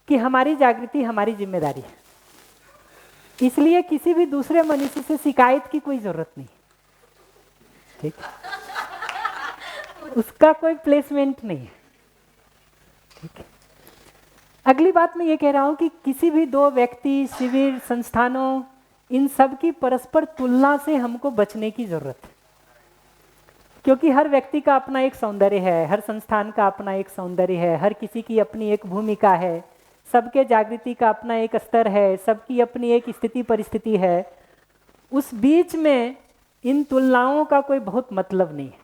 कि हमारी जागृति हमारी जिम्मेदारी है, इसलिए किसी भी दूसरे मनुष्य से शिकायत की कोई जरूरत नहीं, ठीक, उसका कोई प्लेसमेंट नहीं है, ठीक है। अगली बात मैं ये कह रहा हूं कि किसी भी दो व्यक्ति, शिविर, संस्थानों, इन सब की परस्पर तुलना से हमको बचने की जरूरत है, क्योंकि हर व्यक्ति का अपना एक सौंदर्य है, हर संस्थान का अपना एक सौंदर्य है, हर किसी की अपनी एक भूमिका है, सबके जागृति का अपना एक स्तर है, सबकी अपनी एक स्थिति परिस्थिति है। उस बीच में इन तुलनाओं का कोई बहुत मतलब नहीं है,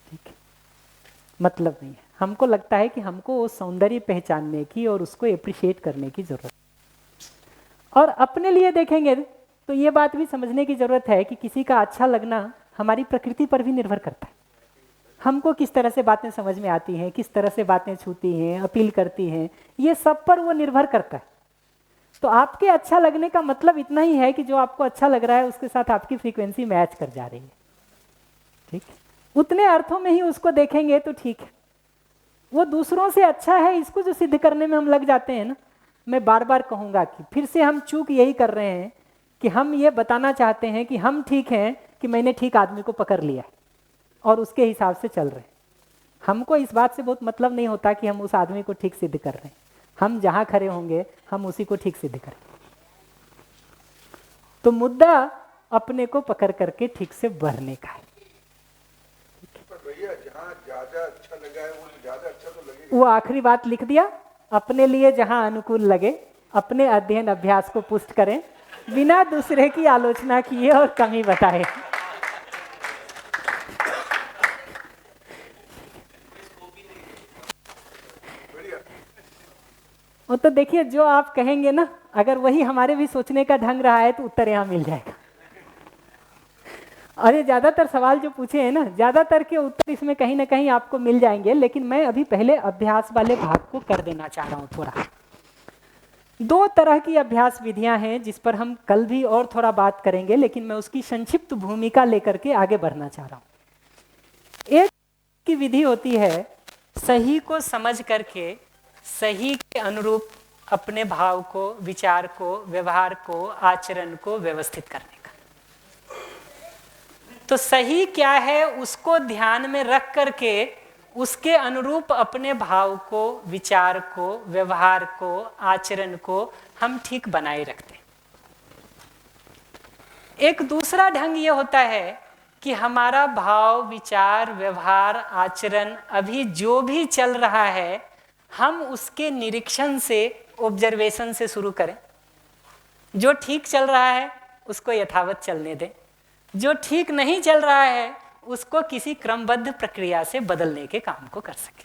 ठीक है, मतलब नहीं है। हमको लगता है कि हमको वो सौंदर्य पहचानने की और उसको एप्रिशिएट करने की जरूरत है। और अपने लिए देखेंगे तो ये बात भी समझने की जरूरत है कि किसी का अच्छा लगना हमारी प्रकृति पर भी निर्भर करता है। हमको किस तरह से बातें समझ में आती हैं, किस तरह से बातें छूती हैं, अपील करती हैं, ये सब पर वो निर्भर करता है। तो आपके अच्छा लगने का मतलब इतना ही है कि जो आपको अच्छा लग रहा है उसके साथ आपकी फ्रीक्वेंसी मैच कर जा रही है, ठीक है। उतने अर्थों में ही उसको देखेंगे तो ठीक है। वो दूसरों से अच्छा है, इसको जो सिद्ध करने में हम लग जाते हैं ना, मैं बार बार कहूँगा कि फिर से हम चूक यही कर रहे हैं कि हम ये बताना चाहते हैं कि हम ठीक हैं, कि मैंने ठीक आदमी को पकड़ लिया और उसके हिसाब से चल रहे हैं। हमको इस बात से बहुत मतलब नहीं होता कि हम उस आदमी को ठीक सिद्ध कर रहे हैं। हम जहाँ खड़े होंगे हम उसी को ठीक सिद्ध करें। तो मुद्दा अपने को पकड़ करके ठीक से बढ़ने का है। भैया जहाँ ज्यादा अच्छा लगा है वो ज्यादा अच्छा तो लगेगा। वो आखिरी बात लिख दिया, अपने लिए जहाँ अनुकूल लगे अपने अध्ययन अभ्यास को पुष्ट करें, बिना दूसरे की आलोचना किए और कमी बताए। वो तो देखिए जो आप कहेंगे ना, अगर वही हमारे भी सोचने का ढंग रहा है तो उत्तर यहाँ मिल जाएगा। और ये ज़्यादातर सवाल जो पूछे हैं ना, ज़्यादातर के उत्तर इसमें कहीं ना कहीं आपको मिल जाएंगे, लेकिन मैं अभी पहले अभ्यास वाले भाग को कर देना चाह रहा हूँ थोड़ा। दो तरह की अभ्यास विधियां हैं जिस पर हम कल भी और थोड़ा बात करेंगे, लेकिन मैं उसकी संक्षिप्त भूमिका लेकर के आगे बढ़ना चाह रहा हूँ। एक की विधि होती है सही को समझ करके सही के अनुरूप अपने भाव को, विचार को, व्यवहार को, आचरण को व्यवस्थित करने का। तो सही क्या है उसको ध्यान में रख करके उसके अनुरूप अपने भाव को, विचार को, व्यवहार को, आचरण को हम ठीक बनाए रखते हैं। एक दूसरा ढंग ये होता है कि हमारा भाव, विचार, व्यवहार, आचरण अभी जो भी चल रहा है हम उसके निरीक्षण से, ऑब्जर्वेशन से शुरू करें। जो ठीक चल रहा है उसको यथावत चलने दें, जो ठीक नहीं चल रहा है उसको किसी क्रमबद्ध प्रक्रिया से बदलने के काम को कर सके।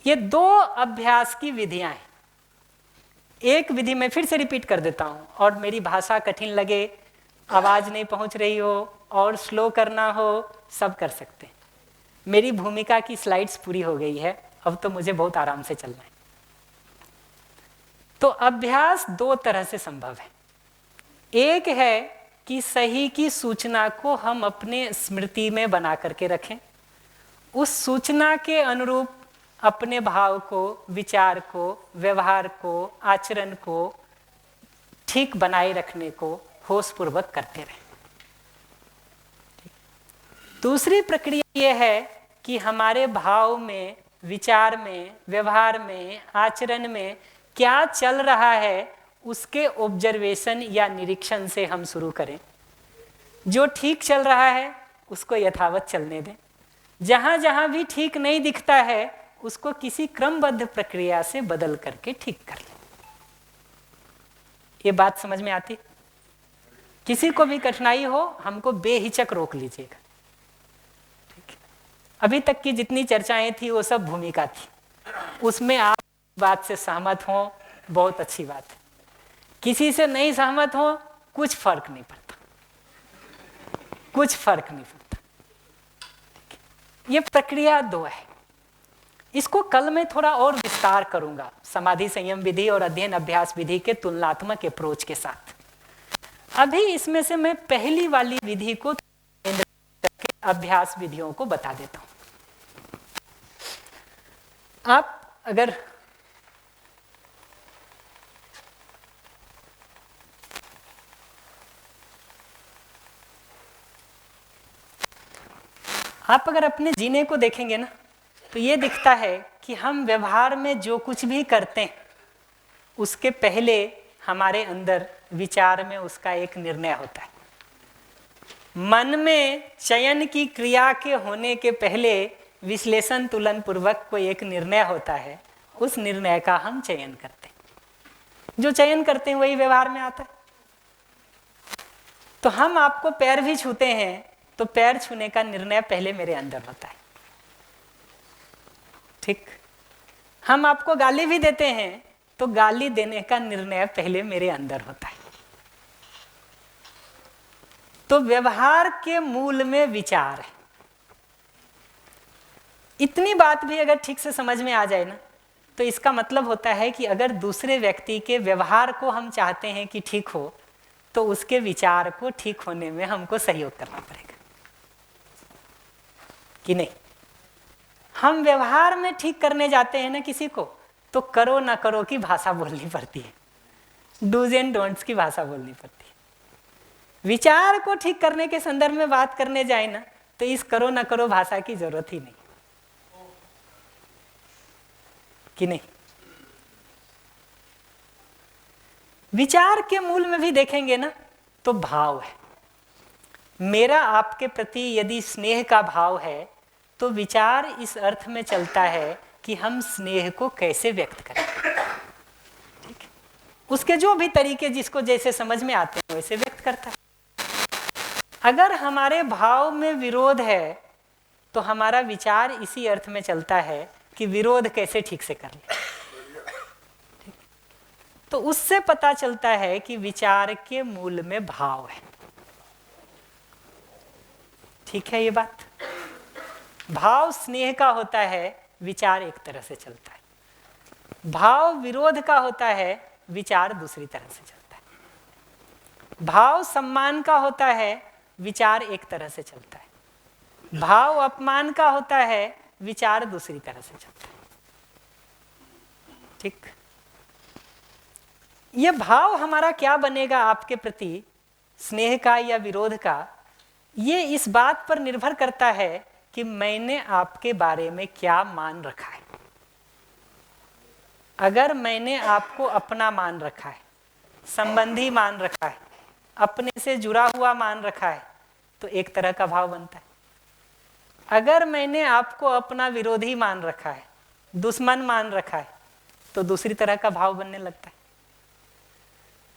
ये दो अभ्यास की विधियां हैं। एक विधि मैं फिर से रिपीट कर देता हूं, और मेरी भाषा कठिन लगे, आवाज नहीं पहुंच रही हो और स्लो करना हो, सब कर सकते हैं। मेरी भूमिका की स्लाइड्स पूरी हो गई है, अब तो मुझे बहुत आराम से चलना है। तो अभ्यास दो तरह से संभव है। एक है कि सही की सूचना को हम अपने स्मृति में बना करके रखें, उस सूचना के अनुरूप अपने भाव को, विचार को, व्यवहार को, आचरण को ठीक बनाए रखने को होशपूर्वक करते रहें। दूसरी प्रक्रिया यह है कि हमारे भाव में, विचार में, व्यवहार में, आचरण में क्या चल रहा है उसके ऑब्जर्वेशन या निरीक्षण से हम शुरू करें। जो ठीक चल रहा है उसको यथावत चलने दें, जहाँ जहाँ भी ठीक नहीं दिखता है उसको किसी क्रमबद्ध प्रक्रिया से बदल करके ठीक कर लें। ये बात समझ में आती? किसी को भी कठिनाई हो हमको बेहिचक रोक लीजिएगा। अभी तक की जितनी चर्चाएं थी वो सब भूमिका थी, उसमें आप बात से सहमत हो बहुत अच्छी बात है, किसी से नहीं सहमत हो कुछ फर्क नहीं पड़ता, कुछ फर्क नहीं पड़ता। ये प्रक्रिया दो है, इसको कल मैं थोड़ा और विस्तार करूंगा समाधि संयम विधि और अध्ययन अभ्यास विधि के तुलनात्मक अप्रोच के साथ। अभी इसमें से मैं पहली वाली विधि को अभ्यास विधियों को बता देता हूं। आप अगर अपने जीने को देखेंगे ना, तो ये दिखता है कि हम व्यवहार में जो कुछ भी करते हैं उसके पहले हमारे अंदर विचार में उसका एक निर्णय होता है। मन में चयन की क्रिया के होने के पहले विश्लेषण तुलन पूर्वक कोई एक निर्णय होता है, उस निर्णय का हम चयन करते हैं। जो चयन करते हैं वही व्यवहार में आता है। तो हम आपको पैर भी छूते हैं तो पैर छूने का निर्णय पहले मेरे अंदर होता है, ठीक। हम आपको गाली भी देते हैं तो गाली देने का निर्णय पहले मेरे अंदर होता है। तो व्यवहार के मूल में विचार है। इतनी बात भी अगर ठीक से समझ में आ जाए ना, तो इसका मतलब होता है कि अगर दूसरे व्यक्ति के व्यवहार को हम चाहते हैं कि ठीक हो, तो उसके विचार को ठीक होने में हमको सहयोग करना पड़ेगा कि नहीं। हम व्यवहार में ठीक करने जाते हैं ना किसी को, तो करो ना करो की भाषा बोलनी पड़ती है, डूज एंड डोंट्स की भाषा बोलनी पड़ती है। विचार को ठीक करने के संदर्भ में बात करने जाए ना, तो इस करो ना करो भाषा की जरूरत ही नहीं, कि नहीं। विचार के मूल में भी देखेंगे ना, तो भाव है। मेरा आपके प्रति यदि स्नेह का भाव है, तो विचार इस अर्थ में चलता है कि हम स्नेह को कैसे व्यक्त करें, ठीक है। उसके जो भी तरीके जिसको जैसे समझ में आते हैं वैसे व्यक्त करता है। अगर हमारे भाव में विरोध है, तो हमारा विचार इसी अर्थ में चलता है कि विरोध कैसे ठीक से कर ले। तो उससे पता चलता है कि विचार के मूल में भाव है, ठीक है। ये बात भाव स्नेह का होता है, विचार एक तरह से चलता है। भाव विरोध का होता है, विचार दूसरी तरह से चलता है। भाव सम्मान का होता है, विचार एक तरह से चलता है। भाव अपमान का होता है, विचार दूसरी तरह से चलता है, ठीक। यह भाव हमारा क्या बनेगा आपके प्रति, स्नेह का या विरोध का, ये इस बात पर निर्भर करता है कि मैंने आपके बारे में क्या मान रखा है। अगर मैंने आपको अपना मान रखा है, संबंधी मान रखा है, अपने से जुड़ा हुआ मान रखा है, तो एक तरह का भाव बनता है। अगर मैंने आपको अपना विरोधी मान रखा है, दुश्मन मान रखा है, तो दूसरी तरह का भाव बनने लगता है।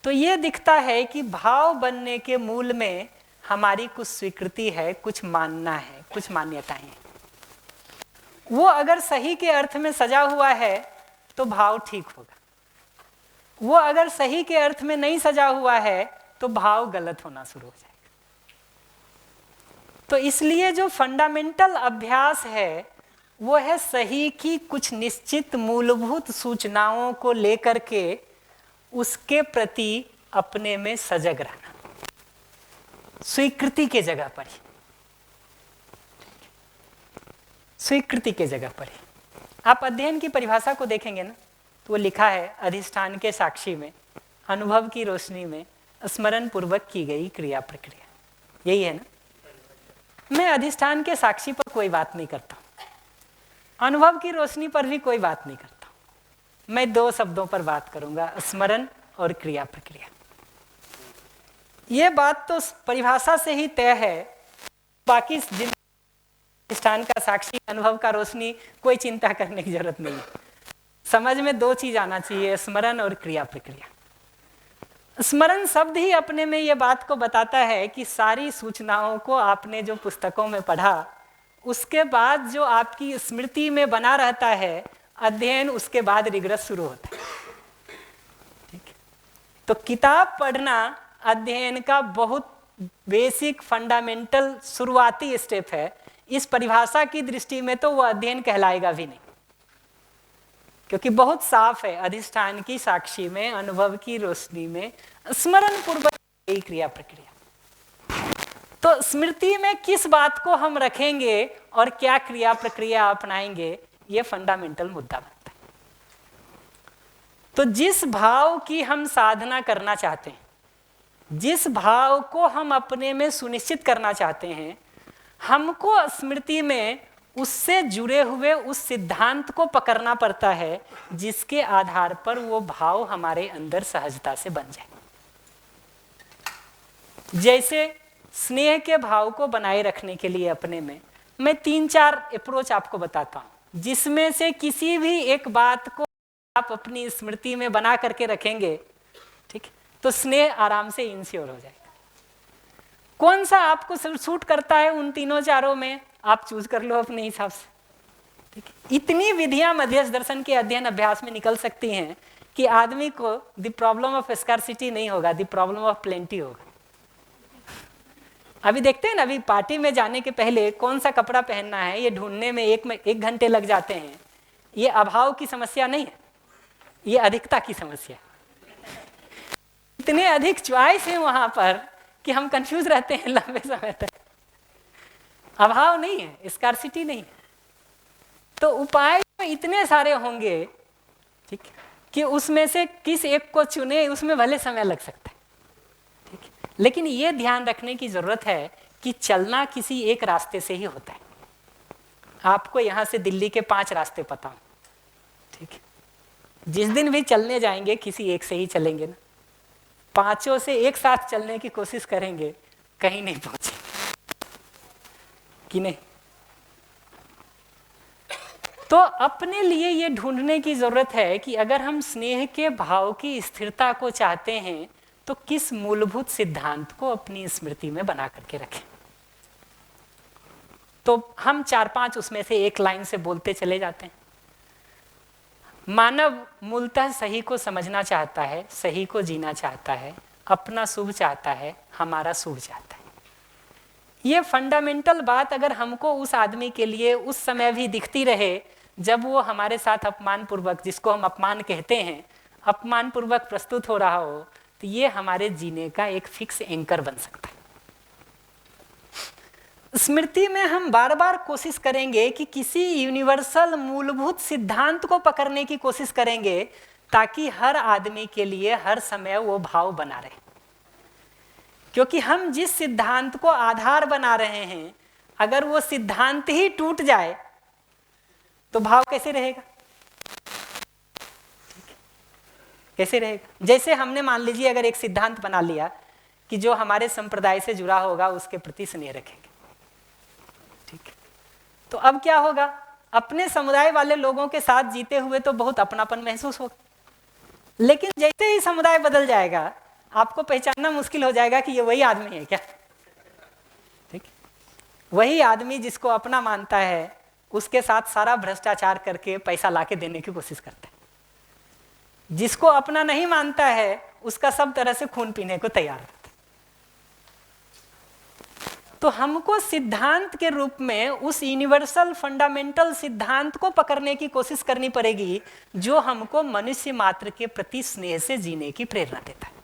तो ये दिखता है कि भाव बनने के मूल में हमारी कुछ स्वीकृति है, कुछ मानना है, कुछ मान्यताएं हैं। वो अगर सही के अर्थ में सजा हुआ है तो भाव ठीक होगा। वो अगर सही के अर्थ में नहीं सजा हुआ है तो भाव गलत होना शुरू हो जाएगा। तो इसलिए जो फंडामेंटल अभ्यास है वो है सही की कुछ निश्चित मूलभूत सूचनाओं को लेकर के उसके प्रति अपने में सजग रहना, स्वीकृति के जगह पर ही, स्वीकृति के जगह पर ही। आप अध्ययन की परिभाषा को देखेंगे ना, तो वो लिखा है अधिष्ठान के साक्षी में अनुभव की रोशनी में स्मरण पूर्वक की गई क्रिया प्रक्रिया, यही है ना। मैं अधिष्ठान के साक्षी पर कोई बात नहीं करता, अनुभव की रोशनी पर भी कोई बात नहीं करता। मैं दो शब्दों पर बात करूंगा, स्मरण और क्रिया प्रक्रिया। ये बात तो परिभाषा से ही तय है, बाकी अधिष्ठान का साक्षी, अनुभव का रोशनी, कोई चिंता करने की जरूरत नहीं है। समझ में दो चीज आना चाहिए, स्मरण और क्रिया प्रक्रिया। स्मरण शब्द ही अपने में ये बात को बताता है कि सारी सूचनाओं को आपने जो पुस्तकों में पढ़ा, उसके बाद जो आपकी स्मृति में बना रहता है, अध्ययन उसके बाद रिग्रेस शुरू होता है, ठीक है। तो किताब पढ़ना अध्ययन का बहुत बेसिक फंडामेंटल शुरुआती स्टेप है। इस परिभाषा की दृष्टि में तो वो अध्ययन कहलाएगा भी नहीं, क्योंकि बहुत साफ है, अधिष्ठान की साक्षी में अनुभव की रोशनी में स्मरण पूर्वक यही क्रिया प्रक्रिया। तो स्मृति में किस बात को हम रखेंगे और क्या क्रिया प्रक्रिया अपनाएंगे, ये फंडामेंटल मुद्दा बनता है। तो जिस भाव की हम साधना करना चाहते हैं, जिस भाव को हम अपने में सुनिश्चित करना चाहते हैं, हमको स्मृति में उससे जुड़े हुए उस सिद्धांत को पकड़ना पड़ता है जिसके आधार पर वो भाव हमारे अंदर सहजता से बन जाए। जैसे स्नेह के भाव को बनाए रखने के लिए अपने में मैं 3-4 अप्रोच आपको बताता हूं, जिसमें से किसी भी एक बात को आप अपनी स्मृति में बना करके रखेंगे, ठीक, तो स्नेह आराम से इंश्योर हो जाएगा। कौन सा आपको सूट करता है उन तीनों चारों में आप चूज कर लो अपने हिसाब से, ठीक है। इतनी विधियां मध्यस्थ दर्शन के अध्ययन अभ्यास में निकल सकती हैं कि आदमी को द प्रॉब्लम ऑफ स्कार्सिटी नहीं होगा, द प्रॉब्लम ऑफ प्लेंटी होगा। अभी देखते हैं ना, अभी पार्टी में जाने के पहले कौन सा कपड़ा पहनना है ये ढूंढने में एक घंटे लग जाते हैं। ये अभाव की समस्या नहीं है, ये अधिकता की समस्या है। इतने अधिक चॉइस है वहां पर कि हम कंफ्यूज रहते हैं लंबे समय तक। अभाव नहीं है, स्कार्सिटी नहीं है। तो उपाय इतने सारे होंगे, ठीक, कि उसमें से किस एक को चुने उसमें भले समय लग सकता है, ठीक। लेकिन ये ध्यान रखने की जरूरत है कि चलना किसी एक रास्ते से ही होता है। आपको यहां से दिल्ली के 5 रास्ते पता हो, ठीक। जिस दिन भी चलने जाएंगे किसी एक से ही चलेंगे ना, 5 से एक साथ चलने की कोशिश करेंगे, कहीं नहीं पहुंचे कि नहीं। तो अपने लिए ये ढूंढने की जरूरत है कि अगर हम स्नेह के भाव की स्थिरता को चाहते हैं तो किस मूलभूत सिद्धांत को अपनी स्मृति में बना करके रखें। तो हम 4-5 उसमें से एक लाइन से बोलते चले जाते हैं। मानव मूलतः सही को समझना चाहता है, सही को जीना चाहता है, अपना शुभ चाहता है, हमारा शुभ चाहता है। ये फंडामेंटल बात अगर हमको उस आदमी के लिए उस समय भी दिखती रहे जब वो हमारे साथ अपमानपूर्वक, जिसको हम अपमान कहते हैं, अपमानपूर्वक प्रस्तुत हो रहा हो, तो ये हमारे जीने का एक फिक्स एंकर बन सकता है। स्मृति में हम बार बार कोशिश करेंगे कि किसी यूनिवर्सल मूलभूत सिद्धांत को पकड़ने की कोशिश करेंगे ताकि हर आदमी के लिए हर समय वो भाव बना रहे। क्योंकि हम जिस सिद्धांत को आधार बना रहे हैं, अगर वो सिद्धांत ही टूट जाए तो भाव कैसे रहेगा, कैसे रहेगा। जैसे हमने मान लीजिए अगर एक सिद्धांत बना लिया कि जो हमारे संप्रदाय से जुड़ा होगा उसके प्रति स्नेह रखेंगे, ठीक है। तो अब क्या होगा, अपने समुदाय वाले लोगों के साथ जीते हुए तो बहुत अपनापन महसूस होगा, लेकिन जैसे ही समुदाय बदल जाएगा आपको पहचानना मुश्किल हो जाएगा कि ये वही आदमी है क्या, ठीक। वही आदमी जिसको अपना मानता है उसके साथ सारा भ्रष्टाचार करके पैसा लाके देने की कोशिश करता है। जिसको अपना नहीं मानता है उसका सब तरह से खून पीने को तैयार रहता है। तो हमको सिद्धांत के रूप में उस यूनिवर्सल फंडामेंटल सिद्धांत को पकड़ने की कोशिश करनी पड़ेगी जो हमको मनुष्य मात्र के प्रति स्नेह से जीने की प्रेरणा देता है।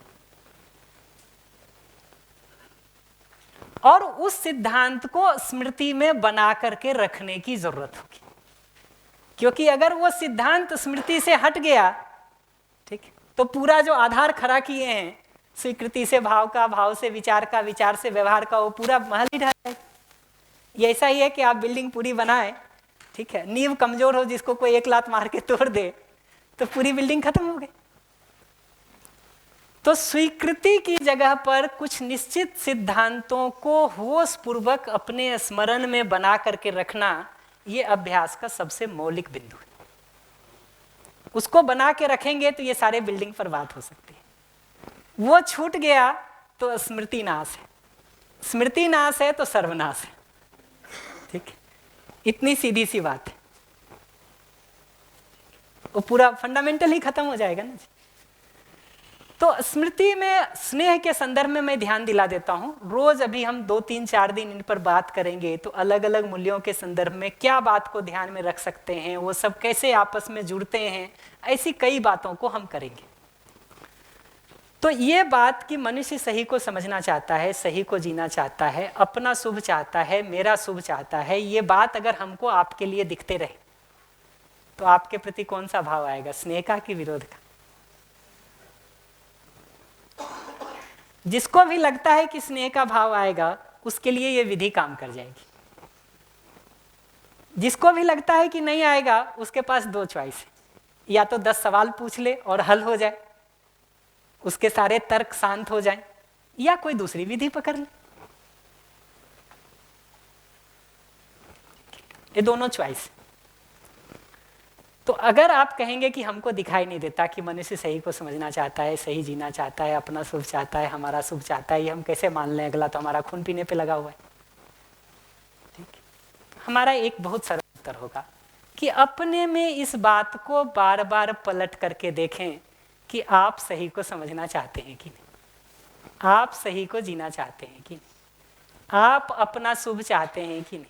और उस सिद्धांत को स्मृति में बना करके रखने की जरूरत होगी, क्योंकि अगर वो सिद्धांत स्मृति से हट गया, ठीक, तो पूरा जो आधार खड़ा किए हैं स्वीकृति से भाव का, भाव से विचार का, विचार से व्यवहार का, वो पूरा महल ही ढह जाएगा। ये ऐसा ही है कि आप बिल्डिंग पूरी बनाए, ठीक है, नींव कमजोर हो, जिसको कोई एक लात मार के तोड़ दे तो पूरी बिल्डिंग खत्म हो गई। तो स्वीकृति की जगह पर कुछ निश्चित सिद्धांतों को होशपूर्वक अपने स्मरण में बना करके रखना, ये अभ्यास का सबसे मौलिक बिंदु है। उसको बना के रखेंगे तो ये सारे बिल्डिंग पर बात हो सकती है। वो छूट गया तो स्मृति नाश है, स्मृति नाश है तो सर्वनाश है, ठीक। इतनी सीधी सी बात है, वो पूरा फंडामेंटल ही खत्म हो जाएगा ना। तो स्मृति में स्नेह के संदर्भ में मैं ध्यान दिला देता हूं। रोज अभी हम 2-3-4 दिन इन पर बात करेंगे, तो अलग अलग मूल्यों के संदर्भ में क्या बात को ध्यान में रख सकते हैं, वो सब कैसे आपस में जुड़ते हैं, ऐसी कई बातों को हम करेंगे। तो ये बात कि मनुष्य सही को समझना चाहता है, सही को जीना चाहता है, अपना शुभ चाहता है, मेरा शुभ चाहता है, ये बात अगर हमको आपके लिए दिखते रहे, तो आपके प्रति कौन सा भाव आएगा, स्नेह का कि विरोध का? जिसको भी लगता है कि स्नेह का भाव आएगा उसके लिए ये विधि काम कर जाएगी। जिसको भी लगता है कि नहीं आएगा उसके पास दो चॉइस है, या तो 10 सवाल पूछ ले और हल हो जाए, उसके सारे तर्क शांत हो जाएं, या कोई दूसरी विधि पकड़ ले। ये दोनों चॉइस। तो अगर आप कहेंगे कि हमको दिखाई नहीं देता कि मनुष्य सही को समझना चाहता है, सही जीना चाहता है, अपना शुभ चाहता है, हमारा शुभ चाहता है, ये हम कैसे मान लें? अगला तो हमारा खून पीने पे लगा हुआ है। ठीक है, हमारा एक बहुत सरल उत्तर होगा कि अपने में इस बात को बार बार पलट करके देखें कि आप सही को समझना चाहते हैं कि नहीं, आप सही को जीना चाहते हैं कि नहीं, आप अपना शुभ चाहते हैं कि नहीं,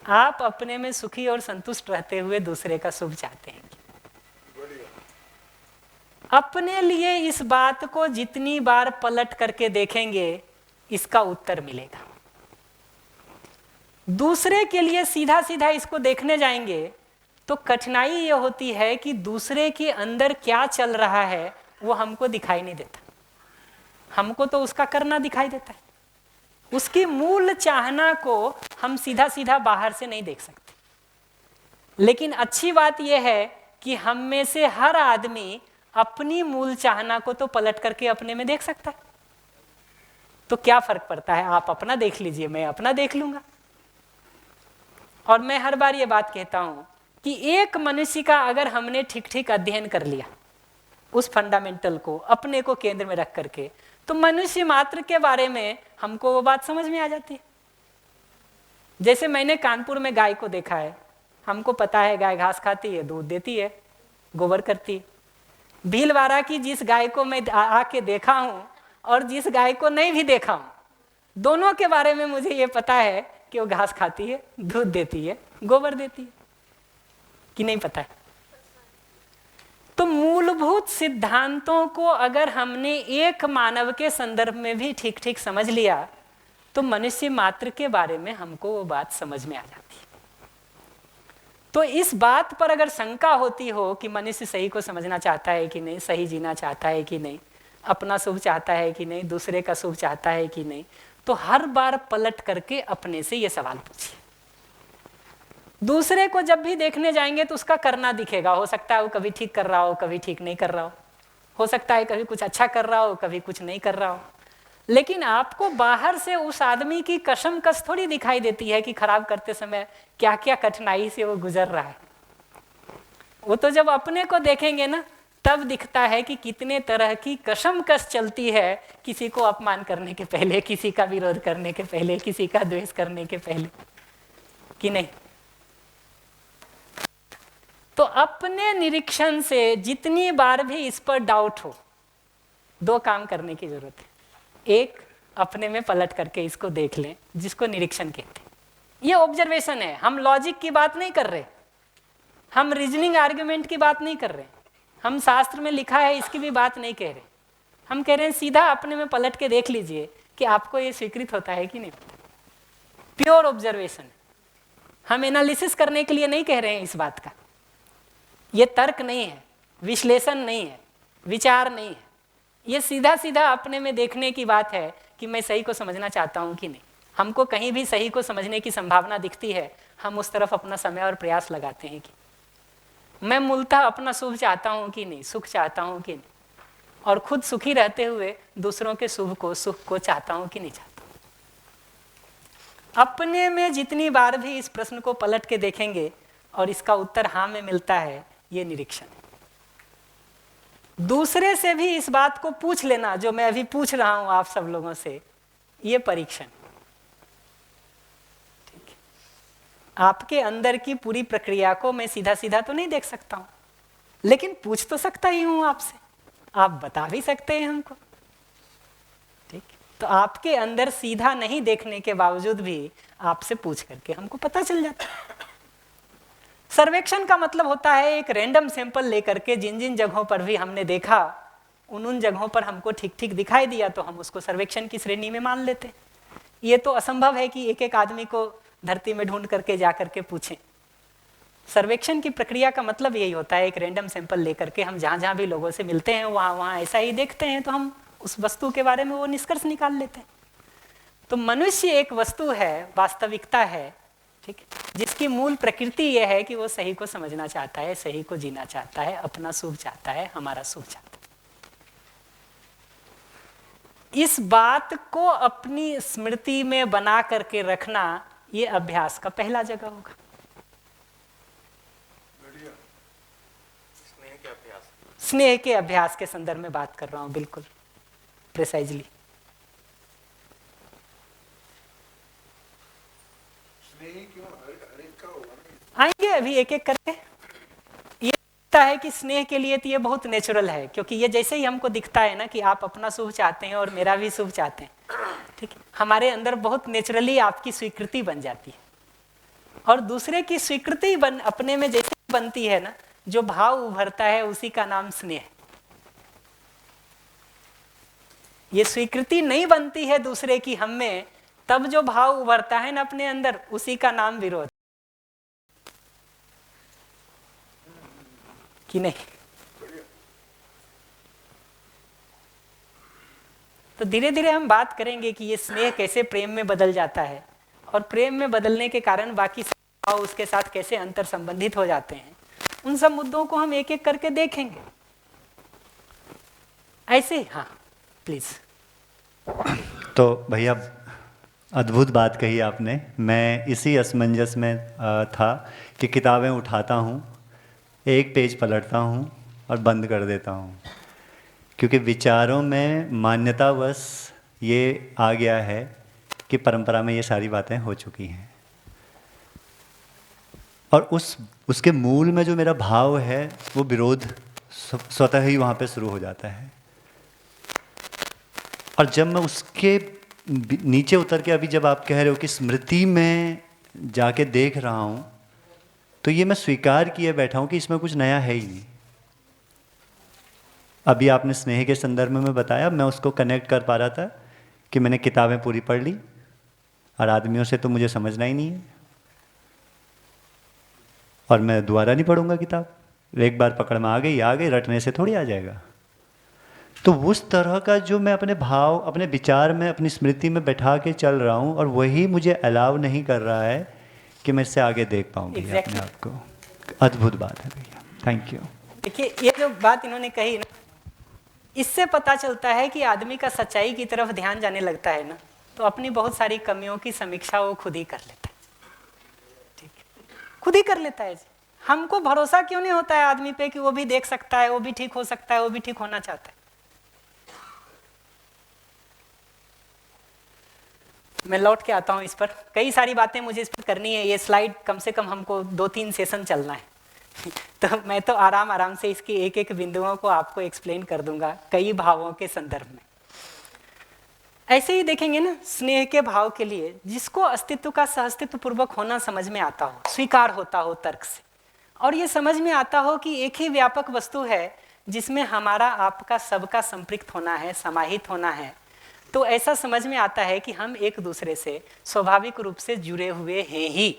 आप अपने में सुखी और संतुष्ट रहते हुए दूसरे का शुभ चाहते हैं कि नहीं। अपने लिए इस बात को जितनी बार पलट करके देखेंगे इसका उत्तर मिलेगा। दूसरे के लिए सीधा सीधा इसको देखने जाएंगे तो कठिनाई ये होती है कि दूसरे के अंदर क्या चल रहा है वो हमको दिखाई नहीं देता, हमको तो उसका करना दिखाई देता है। उसकी मूल चाहना को हम सीधा सीधा बाहर से नहीं देख सकते। लेकिन अच्छी बात यह है कि हम में से हर आदमी अपनी मूल चाहना को तो पलट करके अपने में देख सकता है। तो क्या फर्क पड़ता है, आप अपना देख लीजिए, मैं अपना देख लूंगा। और मैं हर बार ये बात कहता हूं कि एक मनुष्य का अगर हमने ठीक ठीक अध्ययन कर लिया, उस फंडामेंटल को अपने को केंद्र में रख करके, तो मनुष्य मात्र के बारे में हमको वो बात समझ में आ जाती है। जैसे मैंने कानपुर में गाय को देखा है, हमको पता है गाय घास खाती है, दूध देती है, गोबर करती है। भीलवाड़ा की जिस गाय को मैं आके देखा हूं और जिस गाय को नहीं भी देखा हूं, दोनों के बारे में मुझे ये पता है कि वो घास खाती है, दूध देती है, गोबर देती है, कि नहीं पता है? तो मूलभूत सिद्धांतों को अगर हमने एक मानव के संदर्भ में भी ठीक ठीक समझ लिया तो मनुष्य मात्र के बारे में हमको वो बात समझ में आ जाती है। तो इस बात पर अगर शंका होती हो कि मनुष्य सही को समझना चाहता है कि नहीं, सही जीना चाहता है कि नहीं, अपना शुभ चाहता है कि नहीं, दूसरे का शुभ चाहता है कि नहीं, तो हर बार पलट करके अपने से ये सवाल पूछिए। दूसरे को जब भी देखने जाएंगे तो उसका करना दिखेगा। हो सकता है वो कभी ठीक कर रहा हो, कभी ठीक नहीं कर रहा हो सकता है कभी कुछ अच्छा कर रहा हो, कभी कुछ नहीं कर रहा हो। लेकिन आपको बाहर से उस आदमी की कशमकश थोड़ी दिखाई देती है कि खराब करते समय क्या क्या कठिनाई से वो गुजर रहा है। वो तो जब अपने को देखेंगे ना तब दिखता है कि कितने तरह की कशमकश चलती है, किसी को अपमान करने के पहले, किसी का विरोध करने के पहले, किसी का द्वेष करने के पहले, कि नहीं? तो अपने निरीक्षण से जितनी बार भी इस पर डाउट हो, दो काम करने की जरूरत है। एक, अपने में पलट करके इसको देख लें, जिसको निरीक्षण कहते हैं। ये ऑब्जर्वेशन है, हम लॉजिक की बात नहीं कर रहे, हम रीजनिंग आर्ग्यूमेंट की बात नहीं कर रहे, हम शास्त्र में लिखा है इसकी भी बात नहीं कह रहे। हम कह रहे हैं सीधा अपने में पलट के देख लीजिए कि आपको ये स्वीकृत होता है कि नहीं होता। Pure observation. हम एनालिसिस करने के लिए नहीं कह रहे हैं इस बात का। ये तर्क नहीं है, विश्लेषण नहीं है, विचार नहीं है। ये सीधा सीधा अपने में देखने की बात है कि मैं सही को समझना चाहता हूं कि नहीं। हमको कहीं भी सही को समझने की संभावना दिखती है, हम उस तरफ अपना समय और प्रयास लगाते हैं कि मैं मूलतः अपना शुभ चाहता हूं कि नहीं, सुख चाहता हूं कि नहीं, और खुद सुखी रहते हुए दूसरों के शुभ को, सुख को चाहता हूं कि नहीं चाहता हूं। अपने में जितनी बार भी इस प्रश्न को पलट के देखेंगे और इसका उत्तर हाँ में मिलता है, ये निरीक्षण है। दूसरे से भी इस बात को पूछ लेना जो मैं अभी पूछ रहा हूं आप सब लोगों से, ये परीक्षण। ठीक है, आपके अंदर की पूरी प्रक्रिया को मैं सीधा सीधा तो नहीं देख सकता हूं, लेकिन पूछ तो सकता ही हूं आपसे, आप बता भी सकते हैं हमको। ठीक, तो आपके अंदर सीधा नहीं देखने के बावजूद भी आपसे पूछ करके हमको पता चल जाता है। सर्वेक्षण का मतलब होता है एक रैंडम सैंपल लेकर के जिन जिन जगहों पर भी हमने देखा उन जगहों पर हमको ठीक ठीक दिखाई दिया तो हम उसको सर्वेक्षण की श्रेणी में मान लेते। ये तो असंभव है कि एक एक आदमी को धरती में ढूंढ करके जा करके पूछें। सर्वेक्षण की प्रक्रिया का मतलब यही होता है, एक रैंडम सैंपल लेकर के हम जहाँ जहाँ भी लोगों से मिलते हैं वहाँ ऐसा ही देखते हैं, तो हम उस वस्तु के बारे में वो निष्कर्ष निकाल लेते हैं। तो मनुष्य एक वस्तु है, वास्तविकता है, ठीक, जिसकी मूल प्रकृति यह है कि वो सही को समझना चाहता है, सही को जीना चाहता है, अपना सुख चाहता है, हमारा सुख चाहता है। इस बात को अपनी स्मृति में बना करके रखना, ये अभ्यास का पहला जगह होगा। स्नेह के अभ्यास के संदर्भ में बात कर रहा हूं, बिल्कुल प्रिसाइजली। आएंगे अभी एक एक करके। ये दिखता है कि स्नेह के लिए तो ये बहुत नेचुरल है, क्योंकि ये जैसे ही हमको दिखता है ना कि आप अपना सुख चाहते हैं और मेरा भी सुख चाहते हैं, ठीक है, हमारे अंदर बहुत नेचुरली आपकी स्वीकृति बन जाती है। और दूसरे की स्वीकृति अपने में जैसे बनती है ना, जो भाव उभरता है उसी का नाम स्नेह। ये स्वीकृति नहीं बनती है दूसरे की हम में, तब जो भाव उभरता है ना अपने अंदर, उसी का नाम विरोध, कि नहीं? तो धीरे धीरे हम बात करेंगे कि ये स्नेह कैसे प्रेम में बदल जाता है, और प्रेम में बदलने के कारण बाकी भाव उसके साथ कैसे अंतर संबंधित हो जाते हैं। उन सब मुद्दों को हम एक एक करके देखेंगे ऐसे। हाँ प्लीज। तो भैया अद्भुत बात कही आपने। मैं इसी असमंजस में था कि किताबें उठाता हूँ, एक पेज पलटता हूँ और बंद कर देता हूँ, क्योंकि विचारों में मान्यतावश ये आ गया है कि परंपरा में ये सारी बातें हो चुकी हैं, और उसके मूल में जो मेरा भाव है वो विरोध स्वतः ही वहाँ पे शुरू हो जाता है। और जब मैं उसके नीचे उतर के, अभी जब आप कह रहे हो कि स्मृति में जाके देख रहा हूँ, तो ये मैं स्वीकार किए बैठा हूँ कि इसमें कुछ नया है ही नहीं। अभी आपने स्नेह के संदर्भ में बताया, मैं उसको कनेक्ट कर पा रहा था कि मैंने किताबें पूरी पढ़ ली और आदमियों से तो मुझे समझना ही नहीं है, और मैं दोबारा नहीं पढ़ूंगा किताब। एक बार पकड़ में आ गई, रटने से थोड़ी आ जाएगा। तो उस तरह का जो मैं अपने भाव, अपने विचार में, अपनी स्मृति में बैठा के चल रहा हूँ, और वही मुझे अलाउ नहीं कर रहा है कि मैं इससे आगे देख पाऊंगी अपने आप को। अद्भुत बात है भैया, थैंक यू। देखिए ये जो बात इन्होंने कही ना, इससे पता चलता है कि आदमी का सच्चाई की तरफ ध्यान जाने लगता है ना, तो अपनी बहुत सारी कमियों की समीक्षा वो खुद ही कर लेता है। ठीक है, खुद ही कर लेता है जी। हमको भरोसा क्यों नहीं होता है आदमी पे कि वो भी देख सकता है, वो भी ठीक हो सकता है, वो भी ठीक होना चाहता है। मैं लौट के आता हूँ इस पर, कई सारी बातें मुझे इस पर करनी है। ये स्लाइड कम से कम हमको 2-3 सेशन चलना है तो मैं तो आराम आराम से इसकी एक एक बिंदुओं को आपको एक्सप्लेन कर दूंगा कई भावों के संदर्भ में। ऐसे ही देखेंगे ना, स्नेह के भाव के लिए जिसको अस्तित्व का सहअस्तित्व पूर्वक होना समझ में आता हो, स्वीकार होता हो तर्क से, और ये समझ में आता हो कि एक ही व्यापक वस्तु है जिसमें हमारा आपका सबका संपृक्त होना है, समाहित होना है, तो ऐसा समझ में आता है कि हम एक दूसरे से स्वाभाविक रूप से जुड़े हुए हैं ही।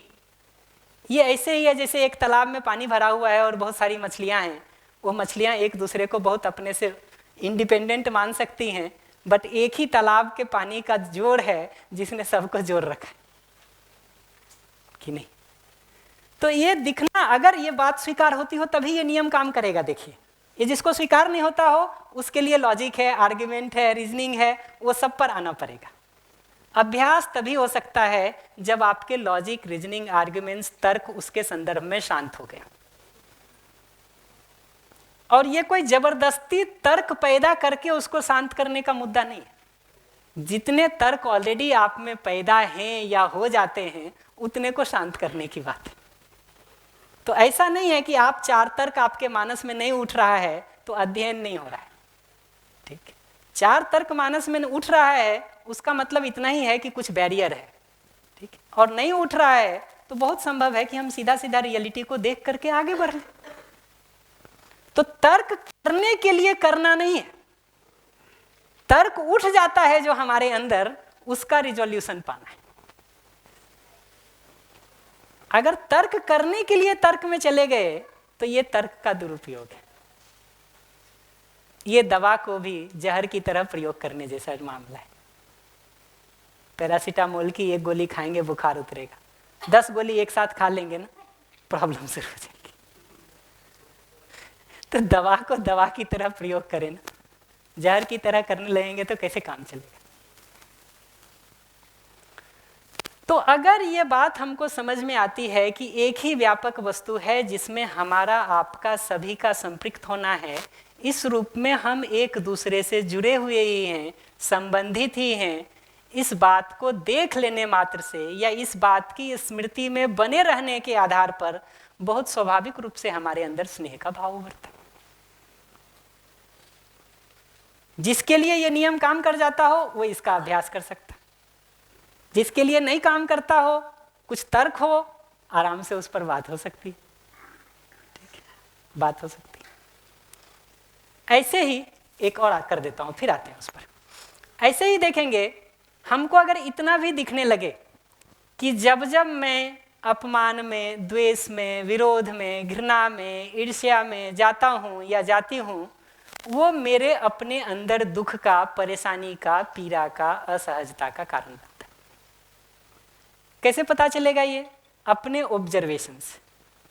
ये ऐसे ही है जैसे एक तालाब में पानी भरा हुआ है और बहुत सारी मछलियां हैं। वो मछलियां एक दूसरे को बहुत अपने से इंडिपेंडेंट मान सकती हैं, बट एक ही तालाब के पानी का जोड़ है जिसने सबको जोड़ रखा है, कि नहीं? तो ये दिखना, अगर ये बात स्वीकार होती हो तभी ये नियम काम करेगा। देखिए, ये जिसको स्वीकार नहीं होता हो उसके लिए लॉजिक है, आर्ग्यूमेंट है, रीजनिंग है, वो सब पर आना पड़ेगा। अभ्यास तभी हो सकता है जब आपके लॉजिक, रीजनिंग, आर्ग्यूमेंट्स, तर्क उसके संदर्भ में शांत हो गए। और ये कोई जबरदस्ती तर्क पैदा करके उसको शांत करने का मुद्दा नहीं है। जितने तर्क ऑलरेडी आप में पैदा हैं या हो जाते हैं, उतने को शांत करने की बात है। तो ऐसा नहीं है कि आप 4 तर्क आपके मानस में नहीं उठ रहा है तो अध्ययन नहीं हो रहा है। ठीक है, 4 तर्क मानस में उठ रहा है उसका मतलब इतना ही है कि कुछ बैरियर है। ठीक है, और नहीं उठ रहा है तो बहुत संभव है कि हम सीधा सीधा रियलिटी को देख करके आगे बढ़ लें। तो तर्क करने के लिए करना नहीं है, तर्क उठ जाता है जो हमारे अंदर, उसका रिजोल्यूशन पाना है। अगर तर्क करने के लिए तर्क में चले गए तो ये तर्क का दुरुपयोग है। ये दवा को भी जहर की तरह प्रयोग करने जैसा मामला है। पैरासीटामोल की 1 गोली खाएंगे बुखार उतरेगा, 10 गोली एक साथ खा लेंगे ना, प्रॉब्लम शुरू हो जाएगी। तो दवा को दवा की तरह प्रयोग करें ना, जहर की तरह करने लगेंगे तो कैसे काम चलेगा। तो अगर ये बात हमको समझ में आती है कि एक ही व्यापक वस्तु है जिसमें हमारा आपका सभी का संपृक्त होना है, इस रूप में हम एक दूसरे से जुड़े हुए ही हैं, संबंधित ही हैं, इस बात को देख लेने मात्र से या इस बात की स्मृति में बने रहने के आधार पर बहुत स्वाभाविक रूप से हमारे अंदर स्नेह का भाव उभरता है। जिसके लिए ये नियम काम कर जाता हो वो इसका अभ्यास कर सकता है, जिसके लिए नहीं काम करता हो, कुछ तर्क हो, आराम से उस पर बात हो सकती है, ठीक है, बात हो सकती है। ऐसे ही एक और कर देता हूं, फिर आते हैं उस पर। ऐसे ही देखेंगे, हमको अगर इतना भी दिखने लगे कि जब जब मैं अपमान में, द्वेष में, विरोध में, घृणा में, ईर्ष्या में जाता हूं या जाती हूं, वो मेरे अपने अंदर दुख का, परेशानी का, पीड़ा का, असहजता का कारण बनता है। कैसे पता चलेगा ये? अपने ऑब्जर्वेशन से।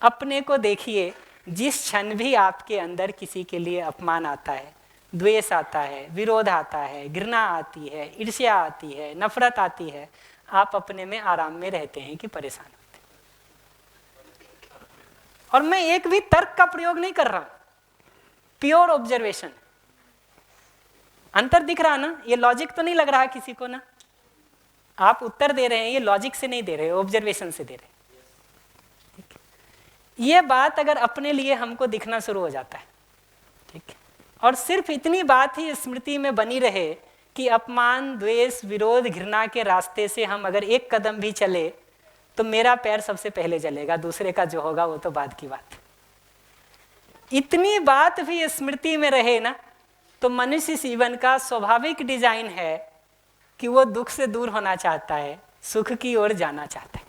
अपने को देखिए, जिस क्षण भी आपके अंदर किसी के लिए अपमान आता है, द्वेष आता है, विरोध आता है, घृणा आती है, ईर्ष्या आती है, नफरत आती है, आप अपने में आराम में रहते हैं कि परेशान होते हैं। और मैं एक भी तर्क का प्रयोग नहीं कर रहा, प्योर ऑब्जर्वेशन। अंतर दिख रहा ना? ये लॉजिक तो नहीं लग रहा किसी को ना? आप उत्तर दे रहे हैं, ये लॉजिक से नहीं दे रहे, ऑब्जर्वेशन से दे रहे हैं। ये बात अगर अपने लिए हमको दिखना शुरू हो जाता है, ठीक है, और सिर्फ इतनी बात ही स्मृति में बनी रहे कि अपमान, द्वेष, विरोध, घृणा के रास्ते से हम अगर एक कदम भी चले तो मेरा पैर सबसे पहले जलेगा, दूसरे का जो होगा वो तो बाद की बात। इतनी बात भी स्मृति में रहे ना, तो मनुष्य जीवन का स्वाभाविक डिजाइन है कि वो दुख से दूर होना चाहता है, सुख की ओर जाना चाहता है।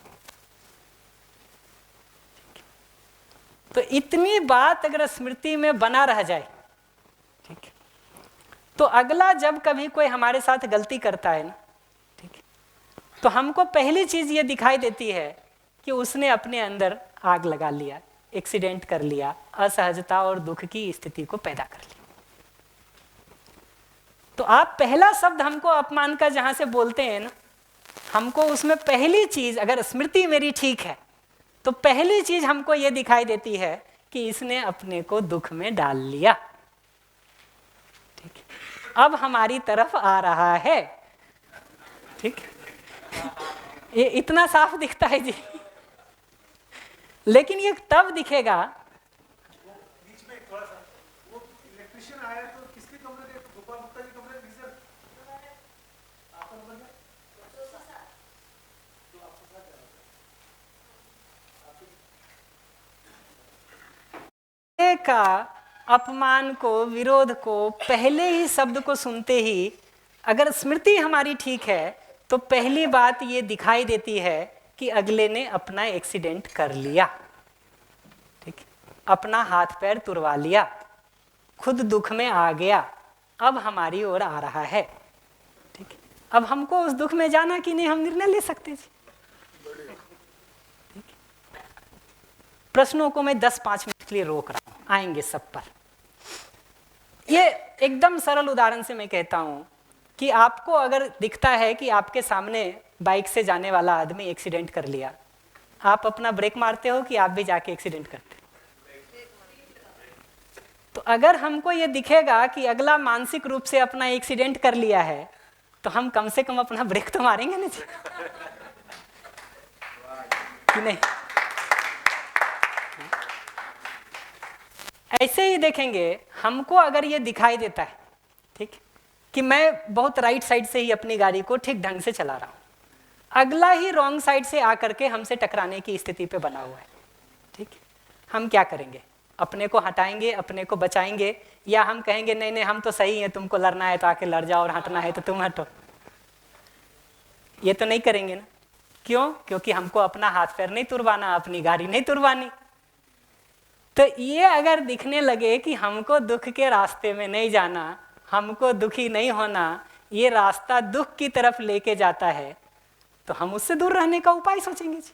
तो इतनी बात अगर स्मृति में बना रह जाए, ठीक है, तो अगला जब कभी कोई हमारे साथ गलती करता है ना, ठीक है, तो हमको पहली चीज ये दिखाई देती है कि उसने अपने अंदर आग लगा लिया, एक्सीडेंट कर लिया, असहजता और दुख की स्थिति को पैदा कर लिया। तो आप पहला शब्द हमको अपमान का जहां से बोलते हैं ना, हमको उसमें पहली चीज, अगर स्मृति मेरी ठीक है, तो पहली चीज हमको ये दिखाई देती है कि इसने अपने को दुख में डाल लिया, ठीक है, अब हमारी तरफ आ रहा है, ठीक, ये इतना साफ दिखता है जी। लेकिन ये तब दिखेगा, बीच में थोड़ा सा वो इलेक्ट्रिशियन आया तो किसके कमरे के, गोपाल गुप्ता के कमरे में सर आपका नंबर है तो आपको क्या का अपमान को, विरोध को, पहले ही शब्द को सुनते ही अगर स्मृति हमारी ठीक है तो पहली बात ये दिखाई देती है कि अगले ने अपना एक्सीडेंट कर लिया, ठीक, अपना हाथ पैर तुड़वा लिया, खुद दुख में आ गया, अब हमारी ओर आ रहा है, ठीक। अब हमको उस दुख में जाना कि नहीं, हम निर्णय ले सकते जी, ठीक। प्रश्नों को मैं 10-5 मिनट के लिए रोक रहा हूं, आएंगे सब पर। ये एकदम सरल उदाहरण से मैं कहता हूं कि आपको अगर दिखता है कि आपके सामने बाइक से जाने वाला आदमी एक्सीडेंट कर लिया, आप अपना ब्रेक मारते हो कि आप भी जाके एक्सीडेंट करते? तो अगर हमको ये दिखेगा कि अगला मानसिक रूप से अपना एक्सीडेंट कर लिया है, तो हम कम से कम अपना ब्रेक तो मारेंगे ना जी, कि नहीं? ऐसे ही देखेंगे, हमको अगर ये दिखाई देता है, ठीक, कि मैं बहुत राइट साइड से ही अपनी गाड़ी को ठीक ढंग से चला रहा हूं, अगला ही रॉन्ग साइड से आकर के हमसे टकराने की स्थिति पे बना हुआ है, ठीक, हम क्या करेंगे? अपने को हटाएंगे, अपने को बचाएंगे, या हम कहेंगे नहीं नहीं हम तो सही हैं, तुमको लड़ना है तो आके लड़ जाओ और हटना है तो तुम हटो? ये तो नहीं करेंगे ना, क्यों? क्योंकि हमको अपना हाथ पैर नहीं तुड़वाना, अपनी गाड़ी नहीं तुड़वानी। तो ये अगर दिखने लगे कि हमको दुख के रास्ते में नहीं जाना, हमको दुखी नहीं होना, ये रास्ता दुख की तरफ लेके जाता है, तो हम उससे दूर रहने का उपाय सोचेंगे जी।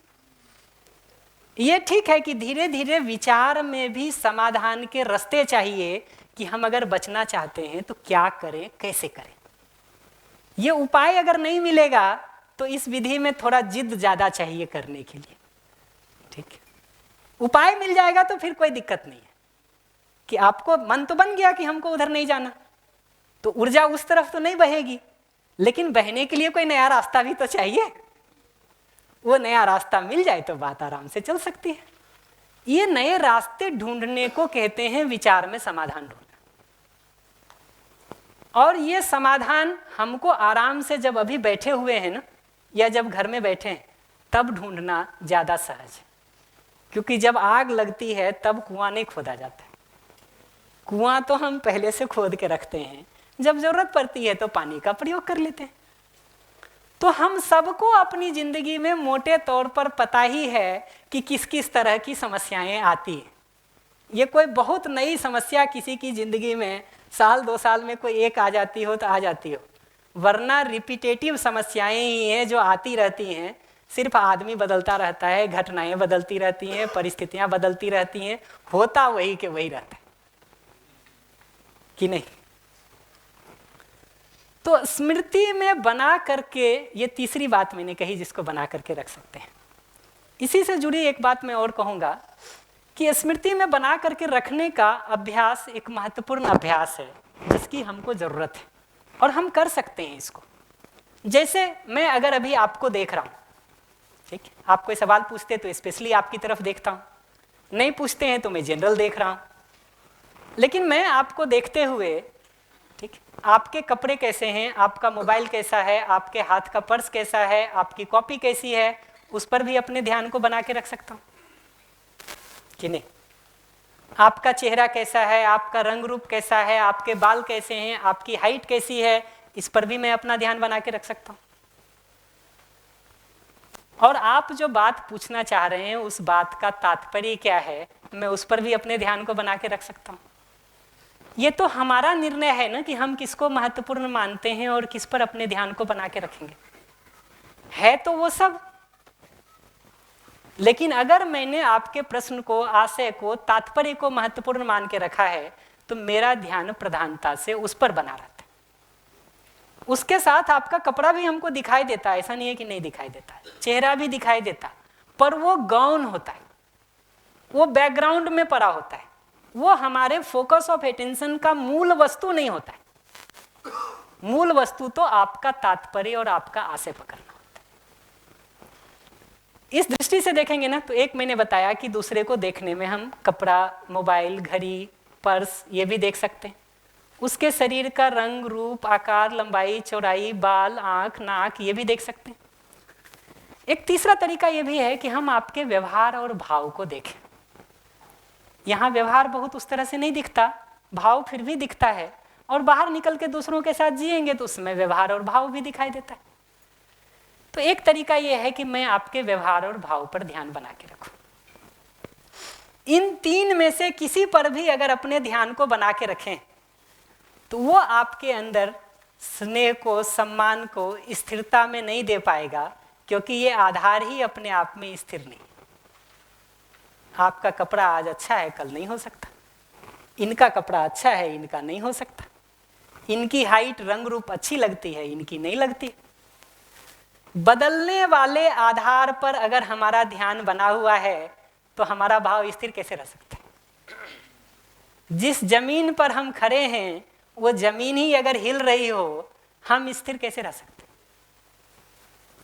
ये ठीक है कि धीरे धीरे विचार में भी समाधान के रास्ते चाहिए कि हम अगर बचना चाहते हैं तो क्या करें, कैसे करें। ये उपाय अगर नहीं मिलेगा तो इस विधि में थोड़ा जिद ज़्यादा चाहिए करने के लिए, ठीक है। उपाय मिल जाएगा तो फिर कोई दिक्कत नहीं है कि आपको मन तो बन गया कि हमको उधर नहीं जाना, तो ऊर्जा उस तरफ तो नहीं बहेगी, लेकिन बहने के लिए कोई नया रास्ता भी तो चाहिए। वो नया रास्ता मिल जाए तो बात आराम से चल सकती है। ये नए रास्ते ढूंढने को कहते हैं विचार में समाधान ढूंढना। और ये समाधान हमको आराम से जब अभी बैठे हुए हैं ना, या जब घर में बैठे हैं, तब ढूंढना ज़्यादा सहज है। क्योंकि जब आग लगती है तब कुआं नहीं खोदा जाता है। कुआं तो हम पहले से खोद के रखते हैं, जब जरूरत पड़ती है तो पानी का प्रयोग कर लेते हैं। तो हम सबको अपनी जिंदगी में मोटे तौर पर पता ही है कि किस किस तरह की समस्याएं आती हैं। ये कोई बहुत नई समस्या किसी की जिंदगी में साल 2 साल में कोई एक आ जाती हो तो आ जाती हो, वरना रिपीटेटिव समस्याएं ही हैं जो आती रहती हैं। सिर्फ आदमी बदलता रहता है, घटनाएं बदलती रहती हैं, परिस्थितियां बदलती रहती हैं, होता वही के वही रहता है कि नहीं। तो स्मृति में बना करके, ये तीसरी बात मैंने कही जिसको बना करके रख सकते हैं। इसी से जुड़ी एक बात मैं और कहूँगा कि स्मृति में बना करके रखने का अभ्यास एक महत्वपूर्ण अभ्यास है जिसकी हमको ज़रूरत है और हम कर सकते हैं इसको। जैसे मैं अगर अभी आपको देख रहा हूँ, ठीक है, आप कोई सवाल पूछते तो स्पेशली आपकी तरफ देखता हूँ, नहीं पूछते हैं तो मैं जनरल देख रहा हूँ। लेकिन मैं आपको देखते हुए, ठीक, आपके कपड़े कैसे हैं, आपका मोबाइल कैसा है, आपके हाथ का पर्स कैसा है, आपकी कॉपी कैसी है, उस पर भी अपने ध्यान को बना के रख सकता हूँ कि नहीं। आपका चेहरा कैसा है, आपका रंग रूप कैसा है, आपके बाल कैसे हैं, आपकी हाइट कैसी है, इस पर भी मैं अपना ध्यान बना के रख सकता हूँ। और आप जो बात पूछना चाह रहे हैं उस बात का तात्पर्य क्या है, मैं उस पर भी अपने ध्यान को बना के रख सकता हूँ। ये तो हमारा निर्णय है ना कि हम किसको महत्वपूर्ण मानते हैं और किस पर अपने ध्यान को बना के रखेंगे, है तो वो सब। लेकिन अगर मैंने आपके प्रश्न को, आशय को, तात्पर्य को महत्वपूर्ण मान के रखा है तो मेरा ध्यान प्रधानता से उस पर बना रहता है। उसके साथ आपका कपड़ा भी हमको दिखाई देता है, ऐसा नहीं है कि नहीं दिखाई देता है, चेहरा भी दिखाई देता है, पर वो गौण होता है, वो बैकग्राउंड में पड़ा होता है, वो हमारे फोकस ऑफ अटेंशन का मूल वस्तु नहीं होता है। मूल वस्तु तो आपका तात्पर्य और आपका आशय पकड़ना होता है। इस दृष्टि से देखेंगे ना तो एक मैंने बताया कि दूसरे को देखने में हम कपड़ा, मोबाइल, घड़ी, पर्स ये भी देख सकते हैं, उसके शरीर का रंग, रूप, आकार, लंबाई, चौड़ाई, बाल, आंख, नाक ये भी देख सकते हैं। एक तीसरा तरीका ये भी है कि हम आपके व्यवहार और भाव को देखें। यहाँ व्यवहार बहुत उस तरह से नहीं दिखता, भाव फिर भी दिखता है, और बाहर निकल के दूसरों के साथ जिएंगे तो उसमें व्यवहार और भाव भी दिखाई देता है। तो एक तरीका यह है कि मैं आपके व्यवहार और भाव पर ध्यान बना के रखूं। इन तीन में से किसी पर भी अगर अपने ध्यान को बना के रखें तो वो आपके अंदर स्नेह को, सम्मान को स्थिरता में नहीं दे पाएगा, क्योंकि ये आधार ही अपने आप में स्थिर नहीं। आपका कपड़ा आज अच्छा है, कल नहीं हो सकता। इनका कपड़ा अच्छा है, इनका नहीं हो सकता। इनकी हाइट, रंग रूप अच्छी लगती है, इनकी नहीं लगती। बदलने वाले आधार पर अगर हमारा ध्यान बना हुआ है तो हमारा भाव स्थिर कैसे रह सकता है। जिस जमीन पर हम खड़े हैं वो जमीन ही अगर हिल रही हो, हम स्थिर कैसे रह सकते,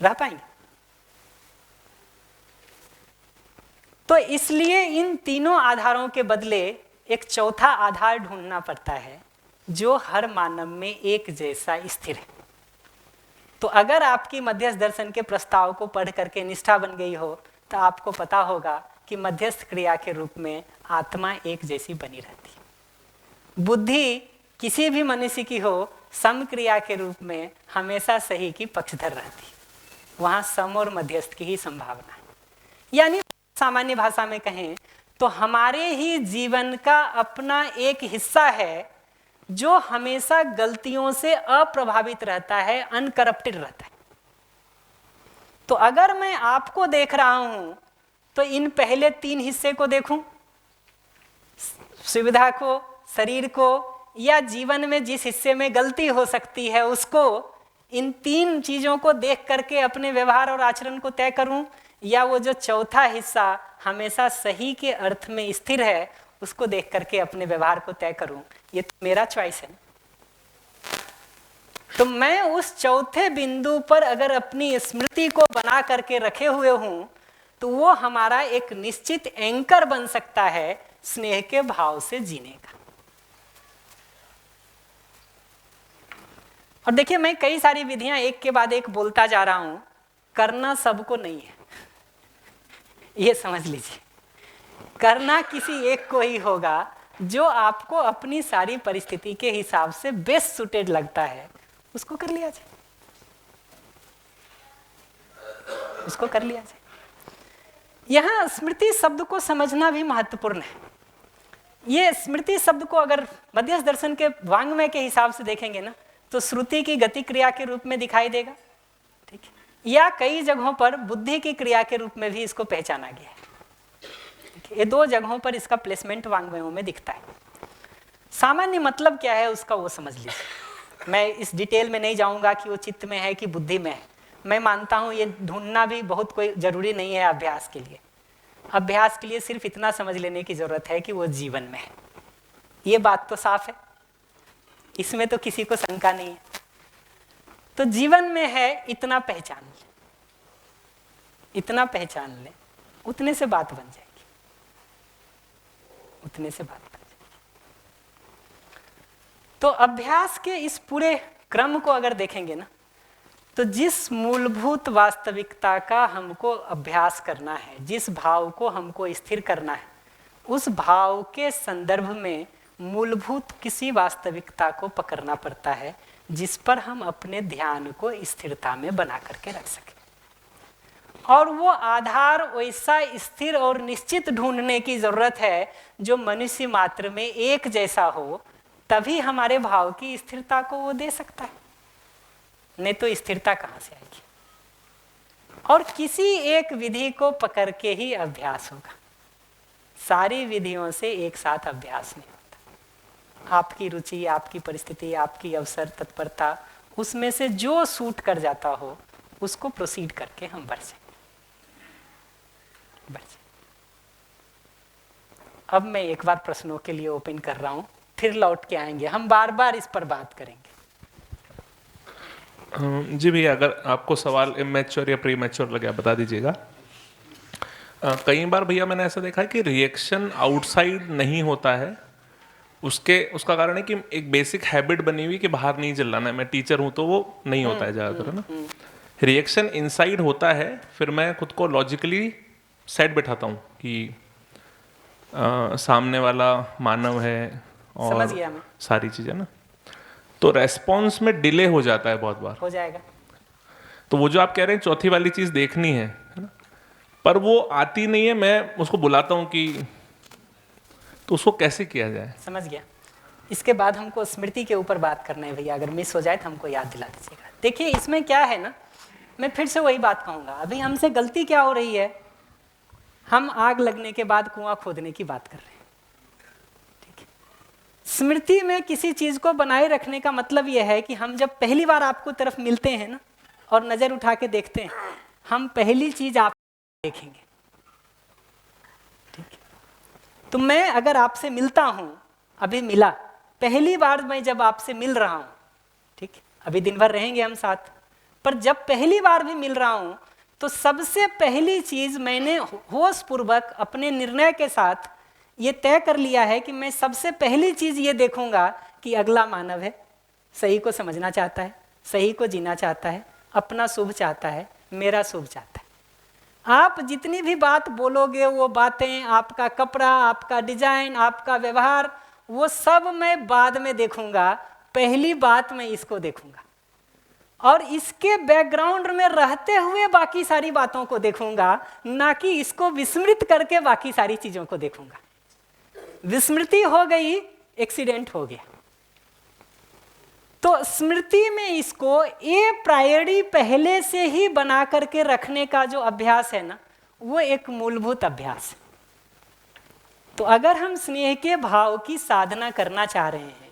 रह पाएंगे? तो इसलिए इन तीनों आधारों के बदले एक चौथा आधार ढूंढना पड़ता है जो हर मानव में एक जैसा स्थिर है। तो अगर आपकी मध्यस्थ दर्शन के प्रस्ताव को पढ़ करके निष्ठा बन गई हो तो आपको पता होगा कि मध्यस्थ क्रिया के रूप में आत्मा एक जैसी बनी रहती है। बुद्धि किसी भी मनुष्य की हो, सम क्रिया के रूप में हमेशा सही की पक्षधर रहती है। वहाँ सम और मध्यस्थ की ही संभावना है। यानी सामान्य भाषा में कहें तो हमारे ही जीवन का अपना एक हिस्सा है जो हमेशा गलतियों से अप्रभावित रहता है, अनकरप्टेड रहता है। तो अगर मैं आपको देख रहा हूं तो इन पहले 3 हिस्से को देखूं, सुविधा को, शरीर को, या जीवन में जिस हिस्से में गलती हो सकती है उसको, इन 3 चीजों को देख करके अपने व्यवहार और आचरण को तय करूं, या वो जो चौथा हिस्सा हमेशा सही के अर्थ में स्थिर है उसको देख करके अपने व्यवहार को तय करूं। ये तो मेरा चॉइस है। तो मैं उस चौथे बिंदु पर अगर अपनी स्मृति को बना करके रखे हुए हूं तो वो हमारा एक निश्चित एंकर बन सकता है स्नेह के भाव से जीने का। और देखिए, मैं कई सारी विधियां एक के बाद एक बोलता जा रहा हूं, करना सबको नहीं है, ये समझ लीजिए। करना किसी एक को ही होगा जो आपको अपनी सारी परिस्थिति के हिसाब से बेस्ट सुटेड लगता है, उसको कर लिया जाए, उसको कर लिया जाए। यहां स्मृति शब्द को समझना भी महत्वपूर्ण है। ये स्मृति शब्द को अगर मध्यस्थ दर्शन के वांग्मय के हिसाब से देखेंगे ना तो श्रुति की गति क्रिया के रूप में दिखाई देगा, ठीक है, या कई जगहों पर बुद्धि की क्रिया के रूप में भी इसको पहचाना गया है। ये 2 जगहों पर इसका प्लेसमेंट वांग्मयों में दिखता है। सामान्य मतलब क्या है उसका वो समझ लीजिए। मैं इस डिटेल में नहीं जाऊंगा कि वो चित्त में है कि बुद्धि में है। मैं मानता हूं ये ढूंढना भी बहुत कोई जरूरी नहीं है अभ्यास के लिए। अभ्यास के लिए सिर्फ इतना समझ लेने की जरूरत है कि वो जीवन में है। ये बात तो साफ है, इसमें तो किसी को शंका नहीं है। तो जीवन में है, इतना पहचान ले, इतना पहचान ले, उतने से बात बन जाएगी, उतने से बात बन जाएगी। तो अभ्यास के इस पूरे क्रम को अगर देखेंगे ना तो जिस मूलभूत वास्तविकता का हमको अभ्यास करना है, जिस भाव को हमको स्थिर करना है, उस भाव के संदर्भ में मूलभूत किसी वास्तविकता को पकड़ना पड़ता है जिस पर हम अपने ध्यान को स्थिरता में बना करके रख सकें। और वो आधार वैसा स्थिर और निश्चित ढूंढने की जरूरत है जो मनुष्य मात्र में एक जैसा हो, तभी हमारे भाव की स्थिरता को वो दे सकता है, नहीं तो स्थिरता कहाँ से आएगी। और किसी एक विधि को पकड़ के ही अभ्यास होगा, सारी विधियों से एक साथ अभ्यास नहीं होता। आपकी रुचि, आपकी परिस्थिति, आपकी अवसर, तत्परता, उसमें से जो सूट कर जाता हो उसको प्रोसीड करके हम बढ़ जाए। अब मैं एक बार प्रश्नों के लिए ओपन कर रहा हूं, फिर लौट के आएंगे, हम बार बार इस पर बात करेंगे। जी भैया, अगर आपको सवाल इमैच्योर या प्री मैच्योर लगे आप बता दीजिएगा। कई बार भैया मैंने ऐसा देखा है कि रिएक्शन आउटसाइड नहीं होता है, उसका कारण है कि एक बेसिक हैबिट बनी हुई कि बाहर नहीं चिल्लाना है। मैं टीचर हूँ तो वो नहीं होता है ज़्यादातर, है ना। रिएक्शन इनसाइड होता है, फिर मैं खुद को लॉजिकली सेट बैठाता हूँ कि सामने वाला मानव है और सारी चीज़ें ना, तो रेस्पॉन्स में डिले हो जाता है, बहुत बार हो जाएगा। तो वो जो आप कह रहे हैं चौथी वाली चीज़ देखनी है ना, पर वो आती नहीं है। मैं उसको बुलाता हूँ कि, तो उसको कैसे किया जाए? समझ गया। इसके बाद हमको स्मृति के ऊपर बात करना है भैया, अगर मिस हो जाए तो हमको याद दिला दीजिएगा। देखिए इसमें क्या है ना, मैं फिर से वही बात कहूँगा, अभी हमसे गलती क्या हो रही है, हम आग लगने के बाद कुआं खोदने की बात कर रहे हैं, ठीक है। स्मृति में किसी चीज को बनाए रखने का मतलब यह है कि हम जब पहली बार आपको तरफ मिलते हैं ना और नजर उठा के देखते हैं, हम पहली चीज आप देखेंगे, ठीक है। तो मैं अगर आपसे मिलता हूं, अभी मिला, पहली बार मैं जब आपसे मिल रहा हूं, ठीक, अभी दिन भर रहेंगे हम साथ, पर जब पहली बार भी मिल रहा हूं तो सबसे पहली चीज मैंने होश पूर्वक अपने निर्णय के साथ ये तय कर लिया है कि मैं सबसे पहली चीज ये देखूंगा कि अगला मानव है, सही को समझना चाहता है, सही को जीना चाहता है, अपना शुभ चाहता है, मेरा शुभ चाहता है। आप जितनी भी बात बोलोगे, वो बातें, आपका कपड़ा, आपका डिजाइन, आपका व्यवहार, वो सब मैं बाद में देखूंगा, पहली बात मैं इसको देखूंगा। और इसके बैकग्राउंड में रहते हुए बाकी सारी बातों को देखूंगा, ना कि इसको विस्मृत करके बाकी सारी चीजों को देखूंगा। विस्मृति हो गई, एक्सीडेंट हो गया। तो स्मृति में इसको ए प्रायोरी पहले से ही बना करके रखने का जो अभ्यास है ना, वो एक मूलभूत अभ्यास है। तो अगर हम स्नेह के भाव की साधना करना चाह रहे हैं,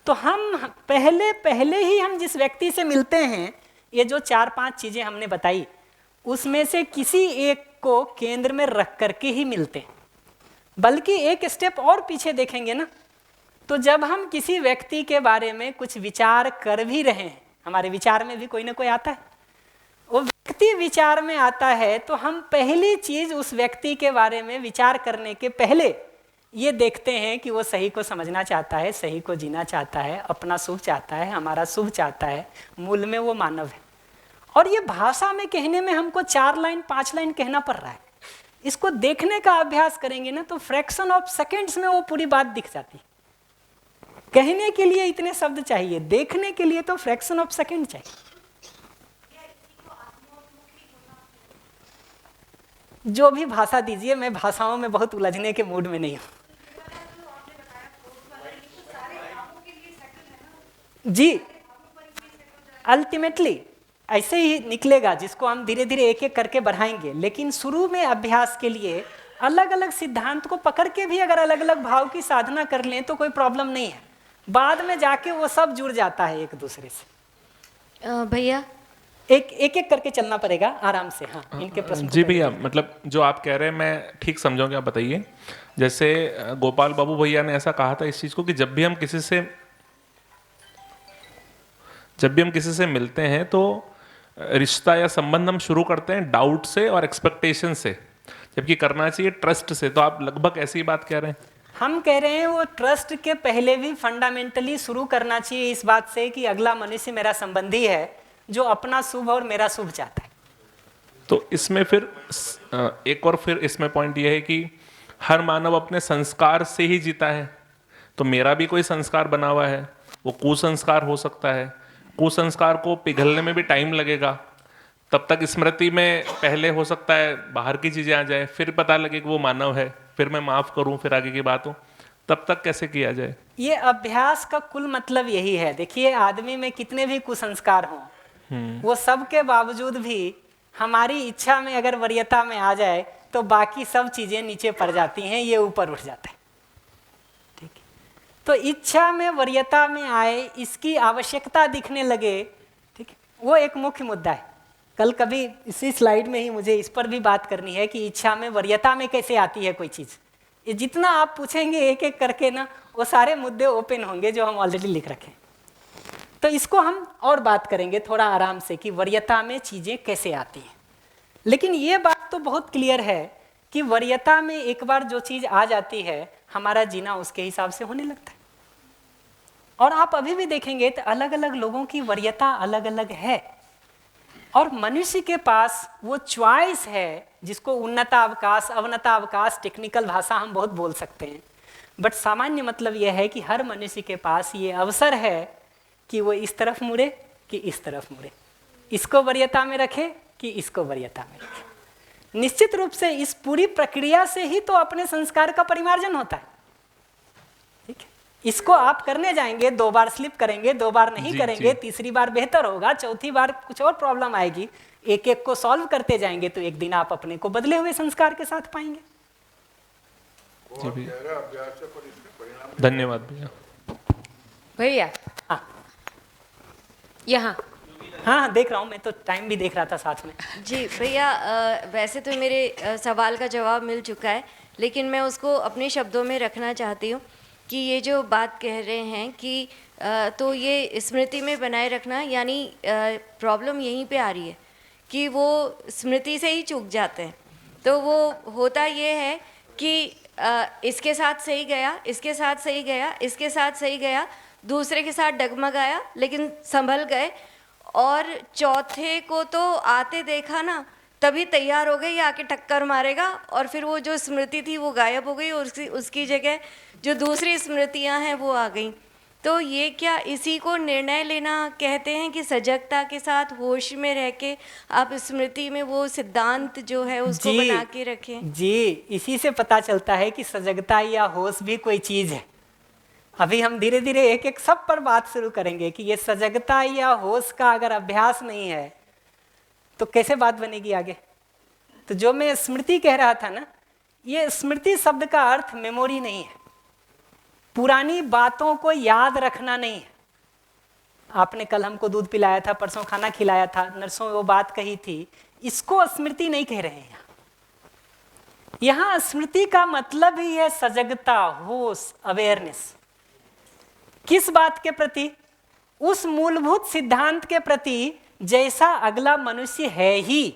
तो हम पहले ही हम जिस व्यक्ति से मिलते हैं, ये जो 4-5 चीजें हमने बताई, उसमें से किसी एक को केंद्र में रख करके ही मिलते हैं। बल्कि एक स्टेप और पीछे देखेंगे ना, तो जब हम किसी व्यक्ति के बारे में कुछ विचार कर भी रहे हैं, हमारे विचार में भी कोई ना कोई आता है, वो व्यक्ति विचार में आता है, तो हम पहली चीज उस व्यक्ति के बारे में विचार करने के पहले ये देखते हैं कि वो सही को समझना चाहता है, सही को जीना चाहता है, अपना शुभ चाहता है, हमारा शुभ चाहता है, मूल में वो मानव है। और ये भाषा में कहने में हमको 4 लाइन 5 लाइन कहना पड़ रहा है। इसको देखने का अभ्यास करेंगे ना, तो फ्रैक्शन ऑफ सेकेंड्स में वो पूरी बात दिख जाती है। कहने के लिए इतने शब्द चाहिए, देखने के लिए तो फ्रैक्शन ऑफ सेकेंड चाहिए। जो भी भाषा दीजिए, मैं भाषाओं में बहुत उलझने के मूड में नहीं हूं। जी, अल्टीमेटली ऐसे ही निकलेगा, जिसको हम धीरे धीरे एक एक करके बढ़ाएंगे। लेकिन शुरू में अभ्यास के लिए अलग अलग सिद्धांत को पकड़ के भी अगर अलग अलग भाव की साधना कर लें तो कोई प्रॉब्लम नहीं है। बाद में जाके वो सब जुड़ जाता है एक दूसरे से। भैया एक करके चलना पड़ेगा आराम से। हाँ, इनके प्रश्न। जी भैया, मतलब जो आप कह रहे हैं मैं ठीक समझूं क्या, बताइए। जैसे गोपाल बाबू भैया ने ऐसा कहा था इस चीज़ को कि जब भी हम किसी से मिलते हैं तो रिश्ता या संबंध हम शुरू करते हैं डाउट से और एक्सपेक्टेशन से, जबकि करना चाहिए ट्रस्ट से। तो आप लगभग ऐसी ही बात कह रहे हैं। हम कह रहे हैं वो ट्रस्ट के पहले भी फंडामेंटली शुरू करना चाहिए इस बात से कि अगला मनुष्य मेरा संबंधी है जो अपना शुभ और मेरा शुभ चाहता है। तो इसमें फिर एक और फिर इसमें पॉइंट ये है कि हर मानव अपने संस्कार से ही जीता है। तो मेरा भी कोई संस्कार बना हुआ है, वो कुसंस्कार हो सकता है। कुसंस्कार को पिघलने में भी टाइम लगेगा, तब तक स्मृति में पहले हो सकता है बाहर की चीजें आ जाए, फिर पता लगे कि वो मानव है, फिर मैं माफ करूं, फिर आगे की बात हो। तब तक कैसे किया जाए? ये अभ्यास का कुल मतलब यही है। देखिए, आदमी में कितने भी कुसंस्कार हों, वो सब के बावजूद भी हमारी इच्छा में अगर वरीयता में आ जाए तो बाकी सब चीजें नीचे पड़ जाती हैं, ये ऊपर उठ जाता है। ठीक है, तो इच्छा में वरीयता में आए, इसकी आवश्यकता दिखने लगे, ठीक है, वो एक मुख्य मुद्दा है। कल कभी इसी स्लाइड में ही मुझे इस पर भी बात करनी है कि इच्छा में वरीयता में कैसे आती है कोई चीज। ये जितना आप पूछेंगे एक एक करके ना, वो सारे मुद्दे ओपन होंगे जो हम ऑलरेडी लिख रखे। तो इसको हम और बात करेंगे थोड़ा आराम से कि वरीयता में चीजें कैसे आती हैं। लेकिन ये बात तो बहुत क्लियर है कि वरीयता में एक बार जो चीज आ जाती है, हमारा जीना उसके हिसाब से होने लगता है। और आप अभी भी देखेंगे तो अलग अलग लोगों की वरीयता अलग अलग है, और मनुष्य के पास वो चॉइस है जिसको उन्नतावकाश, अवनतावकाश, टेक्निकल भाषा हम बहुत बोल सकते हैं, बट सामान्य मतलब यह है कि हर मनुष्य के पास ये अवसर है कि वो इस तरफ मुड़े कि इस तरफ मुड़े, इसको वरीयता में रखे कि इसको वरीयता में रखे। निश्चित रूप से इस पूरी प्रक्रिया से ही तो अपने संस्कार का परिमार्जन होता है। ठीक है, इसको आप करने जाएंगे, 2 बार स्लिप करेंगे, 2 बार नहीं करेंगे, तीसरी बार बेहतर होगा, चौथी बार कुछ और प्रॉब्लम आएगी, एक एक को सॉल्व करते जाएंगे तो एक दिन आप अपने को बदले हुए संस्कार के साथ पाएंगे। जी भैया, धन्यवाद भैया। भैया हाँ यहाँ हाँ, देख रहा हूँ मैं, तो टाइम भी देख रहा था साथ में। जी भैया, वैसे तो मेरे सवाल का जवाब मिल चुका है, लेकिन मैं उसको अपने शब्दों में रखना चाहती हूँ कि ये जो बात कह रहे हैं कि तो ये स्मृति में बनाए रखना, यानी प्रॉब्लम यहीं पे आ रही है कि वो स्मृति से ही चूक जाते हैं। तो वो होता ये है कि इसके साथ सही गया, इसके साथ सही गया, इसके साथ सही गया, दूसरे के साथ डगमगाया लेकिन संभल गए, और चौथे को तो आते देखा ना, तभी तैयार हो गए ये आके टक्कर मारेगा, और फिर वो जो स्मृति थी वो गायब हो गई और उसकी जगह जो दूसरी स्मृतियां हैं वो आ गई। तो ये क्या इसी को निर्णय लेना कहते हैं कि सजगता के साथ होश में रह के आप स्मृति में वो सिद्धांत जो है उसको बना के रखें? जी, इसी से पता चलता है कि सजगता या होश भी कोई चीज़ है। अभी हम धीरे धीरे एक एक सब पर बात शुरू करेंगे कि ये सजगता या होश का अगर अभ्यास नहीं है तो कैसे बात बनेगी आगे। तो जो मैं स्मृति कह रहा था ना, ये स्मृति शब्द का अर्थ मेमोरी नहीं है, पुरानी बातों को याद रखना नहीं है। आपने कल हमको दूध पिलाया था, परसों खाना खिलाया था, नर्सों वो बात कही थी, इसको स्मृति नहीं कह रहे हैं। यहाँ स्मृति का मतलब ही है सजगता, होश, अवेयरनेस। किस बात के प्रति? उस मूलभूत सिद्धांत के प्रति जैसा अगला मनुष्य है ही।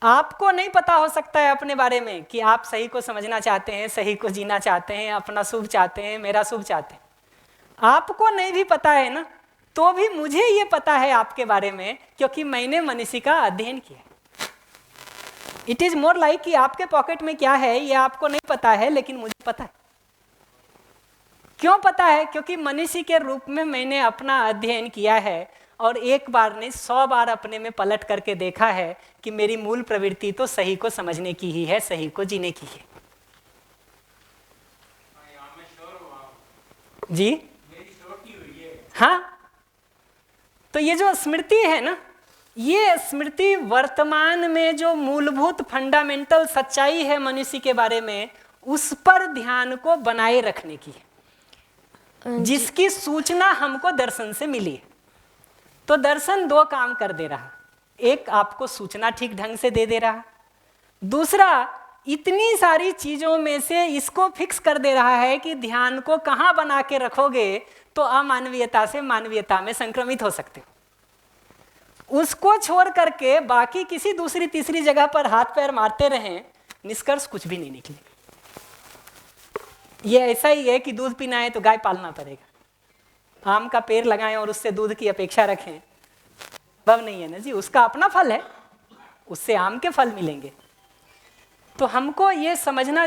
आपको नहीं पता हो सकता है अपने बारे में कि आप सही को समझना चाहते हैं, सही को जीना चाहते हैं, अपना शुभ चाहते हैं, मेरा शुभ चाहते हैं। आपको नहीं भी पता है ना, तो भी मुझे ये पता है आपके बारे में, क्योंकि मैंने मनुष्य का अध्ययन किया। इट इज मोर लाइक कि आपके पॉकेट में क्या है ये आपको नहीं पता है, लेकिन मुझे पता है। क्यों पता है? क्योंकि मनुष्य के रूप में मैंने अपना अध्ययन किया है और एक बार नहीं 100 बार अपने में पलट करके देखा है कि मेरी मूल प्रवृत्ति तो सही को समझने की ही है, सही को जीने की है। जी हाँ, तो ये जो स्मृति है ना, ये स्मृति वर्तमान में जो मूलभूत फंडामेंटल सच्चाई है मनुष्य के बारे में, उस पर ध्यान को बनाए रखने की है, जिसकी सूचना हमको दर्शन से मिली है। तो दर्शन 2 काम कर दे रहा, एक आपको सूचना ठीक ढंग से दे रहा, दूसरा इतनी सारी चीजों में से इसको फिक्स कर दे रहा है कि ध्यान को कहाँ बना के रखोगे तो अमानवीयता से मानवीयता में संक्रमित हो सकते हो। उसको छोड़ करके बाकी किसी दूसरी तीसरी जगह पर हाथ पैर मारते रहें, निष्कर्ष कुछ भी नहीं निकले। ये ऐसा ही है कि दूध पीना है तो गाय पालना पड़ेगा, आम का पेड़ लगाएं और उससे दूध की अपेक्षा रखें, संभव नहीं है ना जी। उसका अपना फल है, उससे आम के फल मिलेंगे। तो हमको ये समझना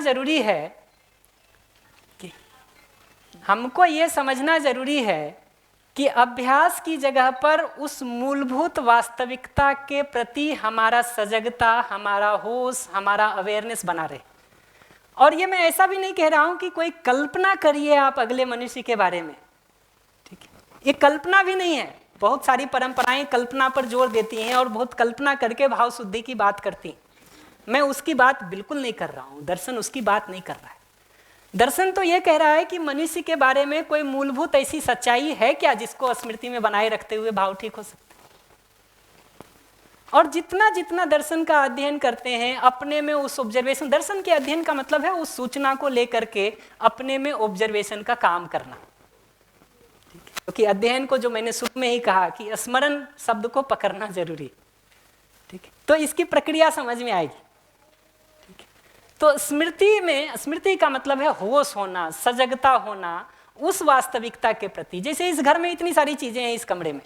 जरूरी है कि अभ्यास की जगह पर उस मूलभूत वास्तविकता के प्रति हमारा सजगता, हमारा होश, हमारा अवेयरनेस बना रहे। और ये मैं ऐसा भी नहीं कह रहा हूं कि कोई कल्पना करिए आप अगले मनुष्य के बारे में, ठीक है? ये कल्पना भी नहीं है। बहुत सारी परंपराएं कल्पना पर जोर देती हैं और बहुत कल्पना करके भाव शुद्धि की बात करती हैं। मैं उसकी बात बिल्कुल नहीं कर रहा हूं, दर्शन उसकी बात नहीं कर रहा है। दर्शन तो ये कह रहा है कि मनुष्य के बारे में कोई मूलभूत ऐसी सच्चाई है क्या जिसको स्मृति में बनाए रखते हुए भाव ठीक हो सकते हैं। और जितना जितना दर्शन का अध्ययन करते हैं अपने में उस ऑब्जर्वेशन, दर्शन के अध्ययन का मतलब है उस सूचना को लेकर के अपने में ऑब्जर्वेशन का काम करना, क्योंकि अध्ययन को जो मैंने शुरू में ही कहा कि स्मरण शब्द को पकड़ना जरूरी, ठीक है? तो इसकी प्रक्रिया समझ में आएगी, ठीक है? तो स्मृति का मतलब है होश होना, सजगता होना उस वास्तविकता के प्रति। जैसे इस घर में इतनी सारी चीजें हैं, इस कमरे में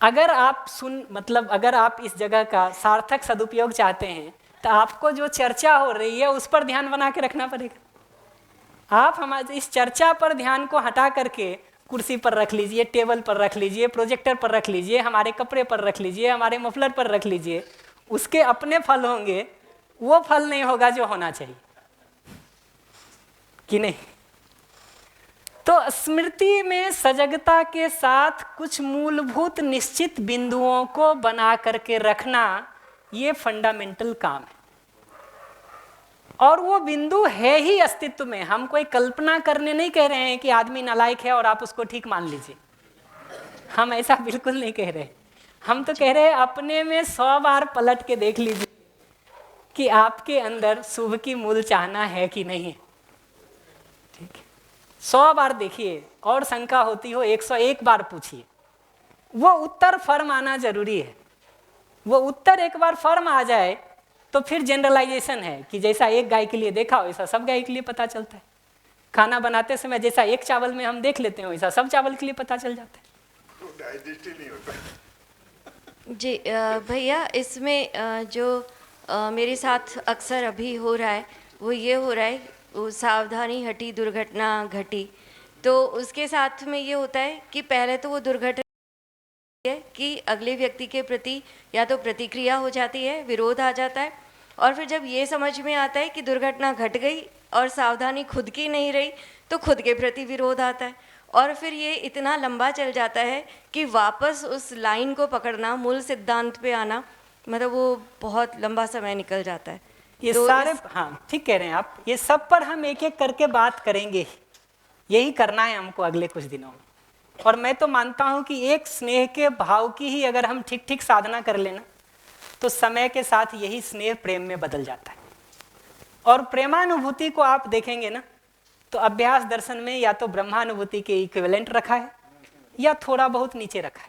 अगर आप इस जगह का सार्थक सदुपयोग चाहते हैं तो आपको जो चर्चा हो रही है उस पर ध्यान बना के रखना पड़ेगा। आप हमारे इस चर्चा पर ध्यान को हटा करके कुर्सी पर रख लीजिए, टेबल पर रख लीजिए, प्रोजेक्टर पर रख लीजिए, हमारे कपड़े पर रख लीजिए, हमारे मफलर पर रख लीजिए, उसके अपने फल होंगे, वो फल नहीं होगा जो होना चाहिए, कि नहीं? तो स्मृति में सजगता के साथ कुछ मूलभूत निश्चित बिंदुओं को बना करके रखना, ये फंडामेंटल काम है। और वो बिंदु है ही अस्तित्व में। हम कोई कल्पना करने नहीं कह रहे हैं कि आदमी नालायक है और आप उसको ठीक मान लीजिए, हम ऐसा बिल्कुल नहीं कह रहे। हम तो कह रहे हैं अपने में 100 बार पलट के देख लीजिए कि आपके अंदर शुभ की मूल चाहना है कि नहीं है, ठीक है? 100 बार देखिए, और शंका होती हो 101 बार पूछिए, वो उत्तर फर्म आना जरूरी है। वो उत्तर एक बार फर्म आ जाए तो फिर जनरलाइजेशन है कि जैसा एक गाय के लिए देखा वैसा सब गाय के लिए पता चलता है। खाना बनाते समय जैसा एक चावल में हम देख लेते हैं वैसा सब चावल के लिए पता चल जाता है। डाइजेस्ट ही नहीं होता जी भैया, इसमें जो मेरे साथ अक्सर अभी हो रहा है वो ये हो रहा है, वो सावधानी हटी दुर्घटना घटी। तो उसके साथ में ये होता है कि पहले तो वो दुर्घटना है कि अगले व्यक्ति के प्रति या तो प्रतिक्रिया हो जाती है, विरोध आ जाता है, और फिर जब ये समझ में आता है कि दुर्घटना घट गई और सावधानी खुद की नहीं रही तो खुद के प्रति विरोध आता है, और फिर ये इतना लंबा चल जाता है कि वापस उस लाइन को पकड़ना, मूल सिद्धांत पे आना, मतलब वो बहुत लंबा समय निकल जाता है। ये तो सारे हाँ ठीक कह रहे हैं आप। ये सब पर हम एक एक करके बात करेंगे, यही करना है हमको अगले कुछ दिनों में। और मैं तो मानता हूं कि एक स्नेह के भाव की ही अगर हम ठीक ठीक साधना कर लेना तो समय के साथ यही स्नेह प्रेम में बदल जाता है। और प्रेमानुभूति को आप देखेंगे ना तो अभ्यास दर्शन में या तो ब्रह्मानुभूति के इक्विवेलेंट रखा है या थोड़ा बहुत नीचे रखा है।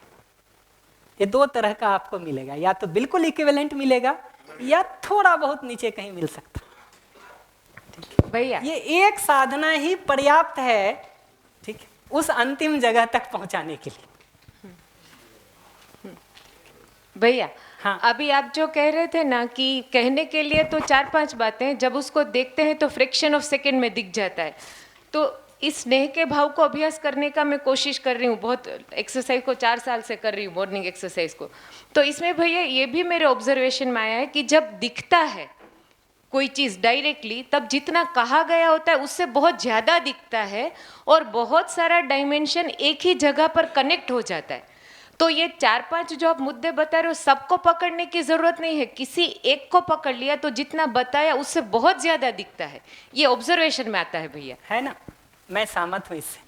ये दो तरह का आपको मिलेगा, या तो बिल्कुल इक्विवेलेंट मिलेगा या थोड़ा बहुत नीचे कहीं मिल सकता है। भैया ये एक साधना ही पर्याप्त है, ठीक है, उस अंतिम जगह तक पहुंचाने के लिए। भैया हाँ। अभी आप जो कह रहे थे ना कि कहने के लिए तो 4-5 बातें, जब उसको देखते हैं तो फ्रैक्शन ऑफ सेकंड में दिख जाता है। तो इस स्नेह के भाव को अभ्यास करने का मैं कोशिश कर रही हूँ, बहुत एक्सरसाइज को 4 साल से कर रही हूँ, मॉर्निंग एक्सरसाइज को। तो इसमें भैया ये भी मेरे ऑब्जर्वेशन में आया है कि जब दिखता है कोई चीज़ डायरेक्टली, तब जितना कहा गया होता है उससे बहुत ज़्यादा दिखता है और बहुत सारा डायमेंशन एक ही जगह पर कनेक्ट हो जाता है। तो ये 4-5 जो आप मुद्दे बता रहे हो, सबको पकड़ने की ज़रूरत नहीं है, किसी एक को पकड़ लिया तो जितना बताया उससे बहुत ज़्यादा दिखता है। ये ऑब्जर्वेशन में आता है भैया, है ना, मैं सहमत हूँ इससे।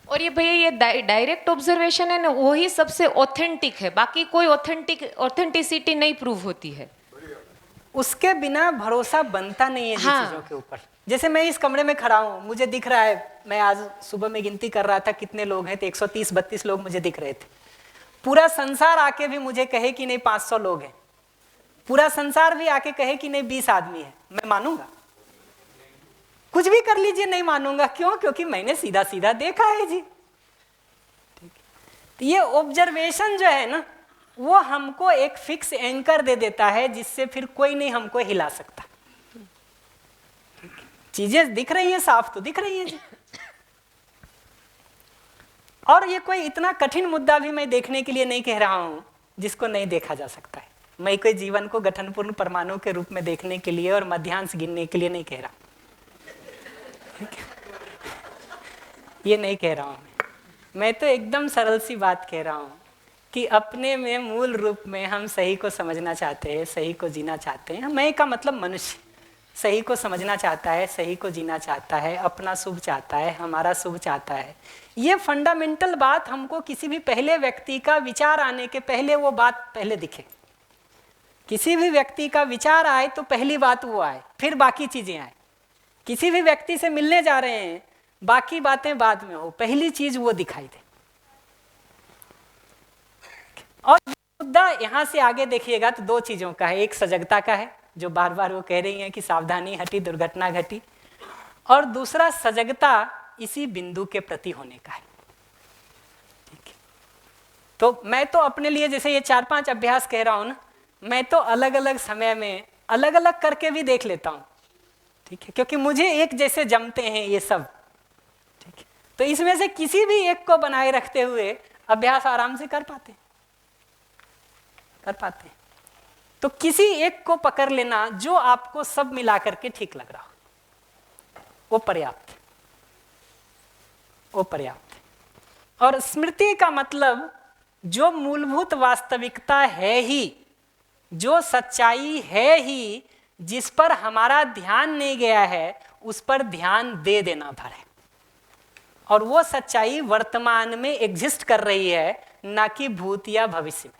और ये भैया ये डायरेक्ट ऑब्जर्वेशन है ना, वही सबसे ऑथेंटिक है, बाकी कोई ऑथेंटिसिटी नहीं प्रूव होती है। उसके बिना भरोसा बनता नहीं है हाँ। चीजों के ऊपर। जैसे मैं इस कमरे में खड़ा हूँ, मुझे दिख रहा है, मैं आज सुबह में गिनती कर रहा था कितने लोग हैं, तो 130-32 लोग मुझे दिख रहे थे। पूरा संसार आके भी मुझे कहे कि नहीं 500 लोग हैं, पूरा संसार भी आके कहे कि नहीं 20 आदमी है, मैं मानूंगा? कुछ भी कर लीजिए नहीं मानूंगा। क्यों? क्योंकि मैंने सीधा सीधा देखा है जी। ठीक है, तो ये ऑब्जर्वेशन जो है ना, वो हमको एक फिक्स एंकर दे देता है जिससे फिर कोई नहीं हमको हिला सकता। चीजें दिख रही हैं, साफ तो दिख रही हैं जी। और ये कोई इतना कठिन मुद्दा भी मैं देखने के लिए नहीं कह रहा हूं जिसको नहीं देखा जा सकता है। मैं कोई जीवन को गठनपूर्ण परमाणु के रूप में देखने के लिए और मध्यांश गिनने के लिए नहीं कह रहा, ये नहीं कह रहा हूं मैं तो एकदम सरल सी बात कह रहा हूं कि अपने में मूल रूप में हम सही को समझना चाहते हैं, सही को जीना चाहते हैं। मैं का मतलब मनुष्य सही को समझना चाहता है, सही को जीना चाहता है, अपना शुभ चाहता है, हमारा शुभ चाहता है। ये फंडामेंटल बात हमको किसी भी पहले व्यक्ति का विचार आने के पहले वो बात पहले दिखे। किसी भी व्यक्ति का विचार आए तो पहली बात वो आए, फिर बाकी चीजें आए। किसी भी व्यक्ति से मिलने जा रहे हैं, बाकी बातें बाद में हो, पहली चीज वो दिखाई दे। और मुद्दा यहां से आगे देखिएगा तो 2 चीजों का है। एक सजगता का है, जो बार बार वो कह रही हैं कि सावधानी हटी दुर्घटना घटी, और दूसरा सजगता इसी बिंदु के प्रति होने का है। ठीक है, तो मैं तो अपने लिए जैसे ये 4-5 अभ्यास कह रहा हूं ना, मैं तो अलग अलग समय में अलग अलग करके भी देख लेता हूं। ठीक है, क्योंकि मुझे एक जैसे जमते हैं ये सब। ठीक है, तो इसमें से किसी भी एक को बनाए रखते हुए अभ्यास आराम से कर पाते। तो किसी एक को पकड़ लेना जो आपको सब मिला करके ठीक लग रहा हो, वो पर्याप्त है, वो पर्याप्त है। और स्मृति का मतलब जो मूलभूत वास्तविकता है ही, जो सच्चाई है ही, जिस पर हमारा ध्यान नहीं गया है, उस पर ध्यान दे देना भर है। और वो सच्चाई वर्तमान में एग्जिस्ट कर रही है, ना कि भूत या भविष्य में।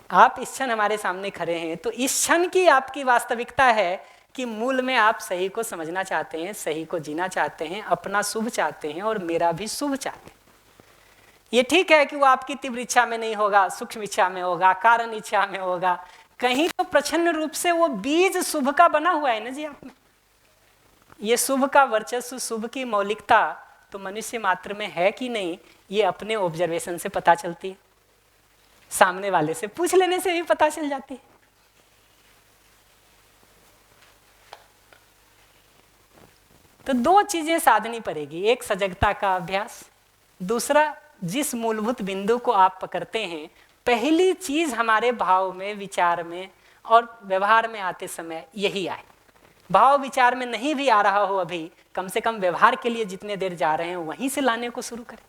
आप इस क्षण हमारे सामने खड़े हैं, तो इस क्षण की आपकी वास्तविकता है कि मूल में आप सही को समझना चाहते हैं, सही को जीना चाहते हैं, अपना शुभ चाहते हैं और मेरा भी शुभ चाहते हैं। ये ठीक है कि वो आपकी तीव्र इच्छा में नहीं होगा, सूक्ष्म इच्छा में होगा, कारण इच्छा में होगा, कहीं तो प्रच्छन्न रूप से वो बीज शुभ का बना हुआ है ना जी आप में। ये शुभ का वर्चस्व, शुभ की मौलिकता तो मनुष्य मात्र में है कि नहीं, ये अपने ऑब्जर्वेशन से पता चलती है, सामने वाले से पूछ लेने से भी पता चल जाती है। तो दो चीजें साधनी पड़ेगी, एक सजगता का अभ्यास, दूसरा जिस मूलभूत बिंदु को आप पकड़ते हैं, पहली चीज हमारे भाव में, विचार में और व्यवहार में आते समय यही आए। भाव विचार में नहीं भी आ रहा हो अभी, कम से कम व्यवहार के लिए जितने देर जा रहे हैं वहीं से लाने को शुरू करें।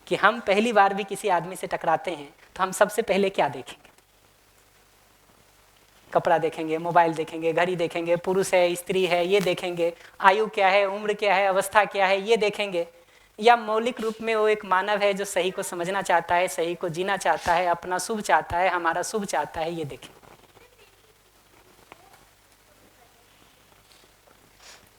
कि हम पहली बार भी किसी आदमी से टकराते हैं तो हम सबसे पहले क्या देखेंगे? कपड़ा देखेंगे, मोबाइल देखेंगे, घड़ी देखेंगे, पुरुष है स्त्री है ये देखेंगे, आयु क्या है, उम्र क्या है, अवस्था क्या है ये देखेंगे, या मौलिक रूप में वो एक मानव है जो सही को समझना चाहता है, सही को जीना चाहता है, अपना शुभ चाहता है, हमारा शुभ चाहता है, ये देखें।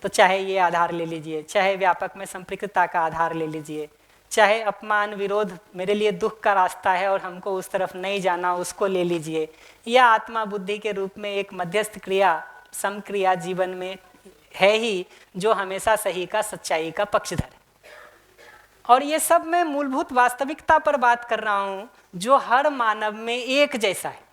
तो चाहे ये आधार ले लीजिए, चाहे व्यापक में संपृक्तता का आधार ले लीजिए, चाहे अपमान विरोध मेरे लिए दुख का रास्ता है और हमको उस तरफ नहीं जाना उसको ले लीजिए, या आत्मा बुद्धि के रूप में एक मध्यस्थ क्रिया समक्रिया जीवन में है ही जो हमेशा सही का सच्चाई का पक्षधर है। और ये सब मैं मूलभूत वास्तविकता पर बात कर रहा हूँ जो हर मानव में एक जैसा है,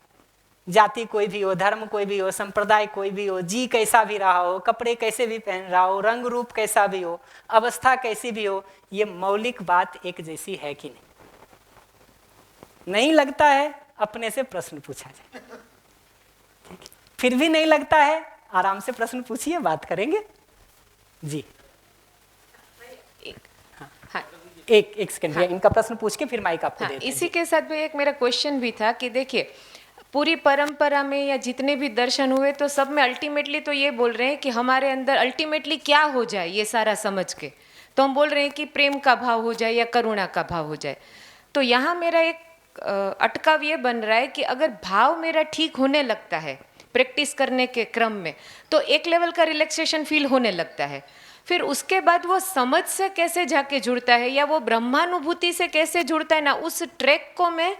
जाति कोई भी हो, धर्म कोई भी हो, संप्रदाय कोई भी हो, जी कैसा भी रहा हो, कपड़े कैसे भी पहन रहा हो, रंग रूप कैसा भी हो, अवस्था कैसी भी हो, ये मौलिक बात एक जैसी है कि नहीं? नहीं लगता है अपने से प्रश्न पूछा जाए, ठीक है? फिर भी नहीं लगता है आराम से प्रश्न पूछिए, बात करेंगे जी। हाँ, एक सेकंड, इनका प्रश्न पूछ के फिर माइक आपको देते हैं। इसी के साथ भी एक मेरा क्वेश्चन भी था कि देखिए पूरी परंपरा में या जितने भी दर्शन हुए तो सब में अल्टीमेटली तो ये बोल रहे हैं कि हमारे अंदर अल्टीमेटली क्या हो जाए ये सारा समझ के, तो हम बोल रहे हैं कि प्रेम का भाव हो जाए या करुणा का भाव हो जाए। तो यहाँ मेरा एक अटकाव ये बन रहा है कि अगर भाव मेरा ठीक होने लगता है प्रैक्टिस करने के क्रम में तो एक लेवल का रिलैक्सेशन फील होने लगता है, फिर उसके बाद वो समझ से कैसे जाके जुड़ता है या वो ब्रह्मानुभूति से कैसे जुड़ता है ना, उस ट्रैक को मैं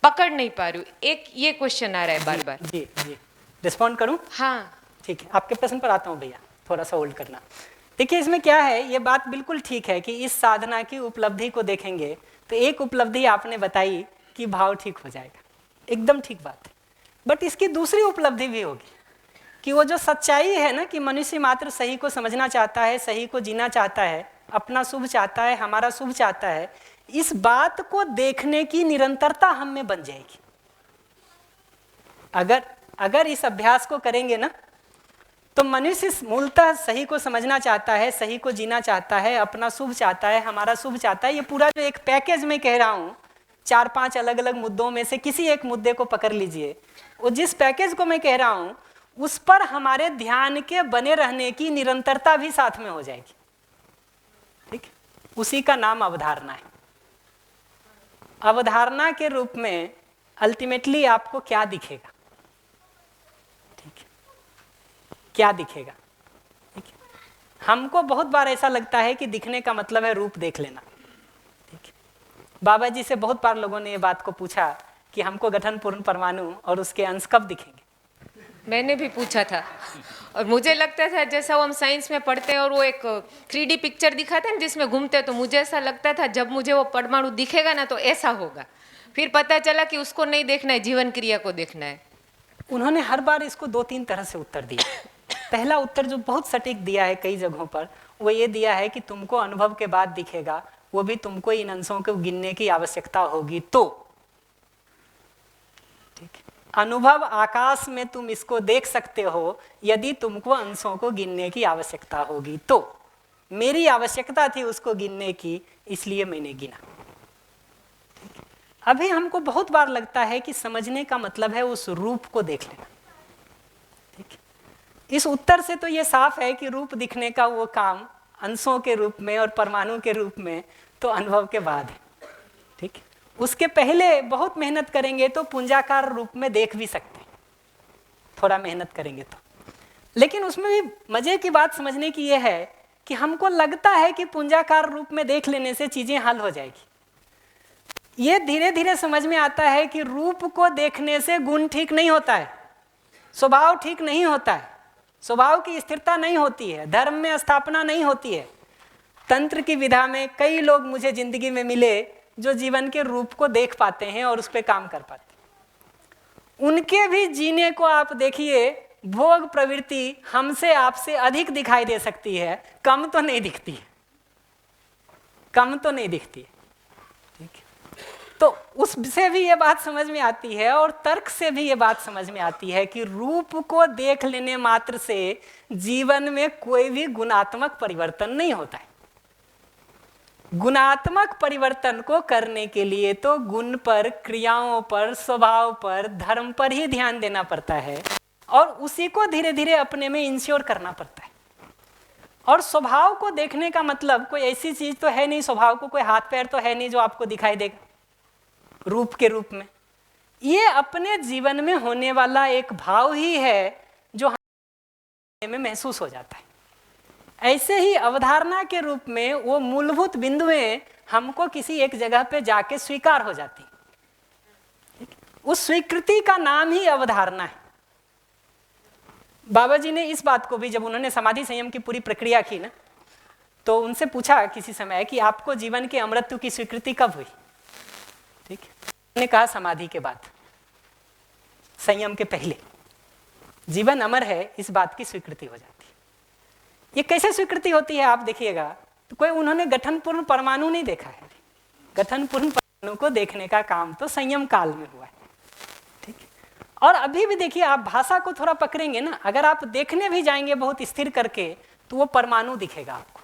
पकड़ नहीं पा रही हूँ। एक ये क्वेश्चन आ रहा है बार बार। जी जी, रिस्पॉन्ड करूँ? हाँ ठीक है, आपके प्रश्न पर आता हूँ भैया, थोड़ा सा होल्ड करना। देखिए इसमें क्या है, ये बात बिल्कुल ठीक है कि इस साधना की उपलब्धि को देखेंगे तो एक उपलब्धि आपने बताई कि भाव ठीक हो जाएगा, एकदम ठीक बात है। बट इसकी दूसरी उपलब्धि भी होगी कि वो जो सच्चाई है ना कि मनुष्य मात्र सही को समझना चाहता है, सही को जीना चाहता है, अपना शुभ चाहता है, हमारा शुभ चाहता है, इस बात को देखने की निरंतरता हम में बन जाएगी। अगर इस अभ्यास को करेंगे ना तो मनुष्य मूलतः सही को समझना चाहता है, सही को जीना चाहता है, अपना शुभ चाहता है, हमारा शुभ चाहता है। ये पूरा जो एक पैकेज में कह रहा हूँ, 4-5 अलग अलग मुद्दों में से किसी एक मुद्दे को पकड़ लीजिए, वो जिस पैकेज को मैं कह रहा हूँ उस पर हमारे ध्यान के बने रहने की निरंतरता भी साथ में हो जाएगी। ठीक, उसी का नाम अवधारणा है। अवधारणा के रूप में अल्टीमेटली आपको क्या दिखेगा? ठीक है, क्या दिखेगा? ठीक है, हमको बहुत बार ऐसा लगता है कि दिखने का मतलब है रूप देख लेना। ठीक है, बाबा जी से बहुत बार लोगों ने ये बात को पूछा कि हमको गठन पूर्ण परमाणु और उसके अंश कब दिखेंगे? मैंने भी पूछा था और मुझे लगता था जैसा वो हम साइंस में पढ़ते हैं और वो एक 3D पिक्चर दिखाते हैं जिसमें घूमते हैं, तो मुझे ऐसा लगता था जब मुझे वो परमाणु दिखेगा ना तो ऐसा होगा। फिर पता चला कि उसको नहीं देखना है, जीवन क्रिया को देखना है। उन्होंने हर बार इसको 2-3 तरह से उत्तर दिया। पहला उत्तर जो बहुत सटीक दिया है कई जगहों पर, वो ये दिया है कि तुमको अनुभव के बाद दिखेगा, वो भी तुमको इन अंशों को गिनने की आवश्यकता होगी तो। ठीक है, अनुभव आकाश में तुम इसको देख सकते हो यदि तुमको अंशों को गिनने की आवश्यकता होगी तो। मेरी आवश्यकता थी उसको गिनने की, इसलिए मैंने गिना। अभी हमको बहुत बार लगता है कि समझने का मतलब है उस रूप को देख लेना। ठीक है, इस उत्तर से तो ये साफ है कि रूप दिखने का वो काम अंशों के रूप में और परमाणु के रूप में तो अनुभव के बाद है। ठीक है, उसके पहले बहुत मेहनत करेंगे तो पुंजाकार रूप में देख भी सकते हैं, थोड़ा मेहनत करेंगे तो। लेकिन उसमें भी मजे की बात समझने की ये है कि हमको लगता है कि पुंजाकार रूप में देख लेने से चीजें हल हो जाएगी। ये धीरे धीरे समझ में आता है कि रूप को देखने से गुण ठीक नहीं होता है, स्वभाव ठीक नहीं होता है, स्वभाव की स्थिरता नहीं होती है, धर्म में स्थापना नहीं होती है। तंत्र की विधा में कई लोग मुझे जिंदगी में मिले जो जीवन के रूप को देख पाते हैं और उस पर काम कर पाते हैं। उनके भी जीने को आप देखिए, भोग प्रवृत्ति हमसे आपसे अधिक दिखाई दे सकती है, कम तो नहीं दिखती है, कम तो नहीं दिखती है। ठीक है, तो उससे भी ये बात समझ में आती है और तर्क से भी ये बात समझ में आती है कि रूप को देख लेने मात्र से जीवन में कोई भी गुणात्मक परिवर्तन नहीं होता है। गुणात्मक परिवर्तन को करने के लिए तो गुण पर, क्रियाओं पर, स्वभाव पर, धर्म पर ही ध्यान देना पड़ता है और उसी को धीरे धीरे अपने में इंश्योर करना पड़ता है। और स्वभाव को देखने का मतलब कोई ऐसी चीज तो है नहीं, स्वभाव को कोई हाथ पैर तो है नहीं जो आपको दिखाई देगा रूप के रूप में। ये अपने जीवन में होने वाला एक भाव ही है जो हमें महसूस हो जाता है। ऐसे ही अवधारणा के रूप में वो मूलभूत बिंदुएं हमको किसी एक जगह पे जाके स्वीकार हो जाती। उस स्वीकृति का नाम ही अवधारणा है। बाबा जी ने इस बात को भी, जब उन्होंने समाधि संयम की पूरी प्रक्रिया की ना, तो उनसे पूछा किसी समय कि आपको जीवन के अमृतत्व की स्वीकृति कब हुई? ठीक है, उन्होंने कहा समाधि के बाद, संयम के पहले जीवन अमर है, इस बात की स्वीकृति हो जाती है। ये कैसे स्वीकृति होती है आप देखिएगा, तो कोई उन्होंने गठनपूर्ण परमाणु नहीं देखा है। गठनपूर्ण परमाणु को देखने का काम तो संयम काल में हुआ है। ठीक है, और अभी भी देखिए, आप भाषा को थोड़ा पकड़ेंगे ना, अगर आप देखने भी जाएंगे बहुत स्थिर करके, तो वो परमाणु दिखेगा आपको,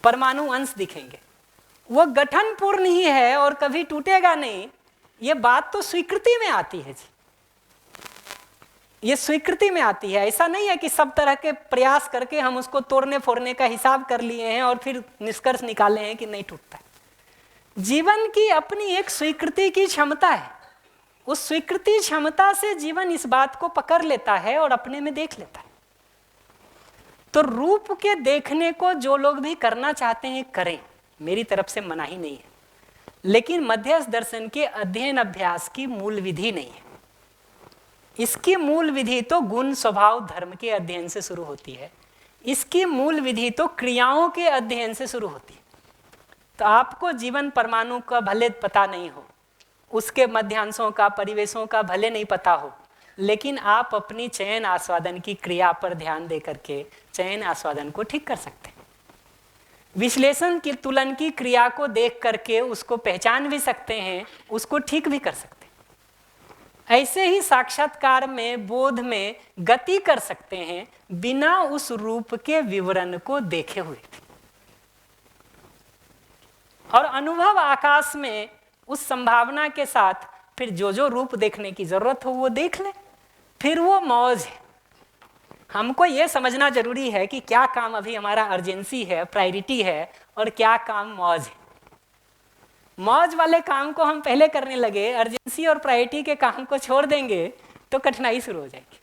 परमाणु अंश दिखेंगे। वो गठनपूर्ण ही है और कभी टूटेगा नहीं। ये बात तो स्वीकृति में आती है जी, ये स्वीकृति में आती है। ऐसा नहीं है कि सब तरह के प्रयास करके हम उसको तोड़ने फोड़ने का हिसाब कर लिए हैं और फिर निष्कर्ष निकाले हैं कि नहीं टूटता है। जीवन की अपनी एक स्वीकृति की क्षमता है। उस स्वीकृति क्षमता से जीवन इस बात को पकड़ लेता है और अपने में देख लेता है। तो रूप के देखने को जो लोग भी करना चाहते हैं करें, मेरी तरफ से मनाही नहीं है, लेकिन मध्यस्थ दर्शन के अध्ययन अभ्यास की मूल विधि नहीं है। इसकी मूल विधि तो गुण, स्वभाव, धर्म के अध्ययन से शुरू होती है। इसकी मूल विधि तो क्रियाओं के अध्ययन से शुरू होती है। तो आपको जीवन परमाणु का भले पता नहीं हो, उसके मध्यांशों का, परिवेशों का भले नहीं पता हो, लेकिन आप अपनी चयन आस्वादन की क्रिया पर ध्यान दे करके चयन आस्वादन को ठीक कर सकते हैं। विश्लेषण की, तुलन की क्रिया को देख करके उसको पहचान भी सकते हैं, उसको ठीक भी कर सकते हैं। ऐसे ही साक्षात्कार में, बोध में गति कर सकते हैं बिना उस रूप के विवरण को देखे हुए। और अनुभव आकाश में उस संभावना के साथ फिर जो जो रूप देखने की जरूरत हो वो देख ले, फिर वो मौज है। हमको ये समझना जरूरी है कि क्या काम अभी हमारा अर्जेंसी है, प्रायोरिटी है, और क्या काम मौज है। मौज वाले काम को हम पहले करने लगे, अर्जेंसी और प्रायोरिटी के काम को छोड़ देंगे तो कठिनाई शुरू हो जाएगी।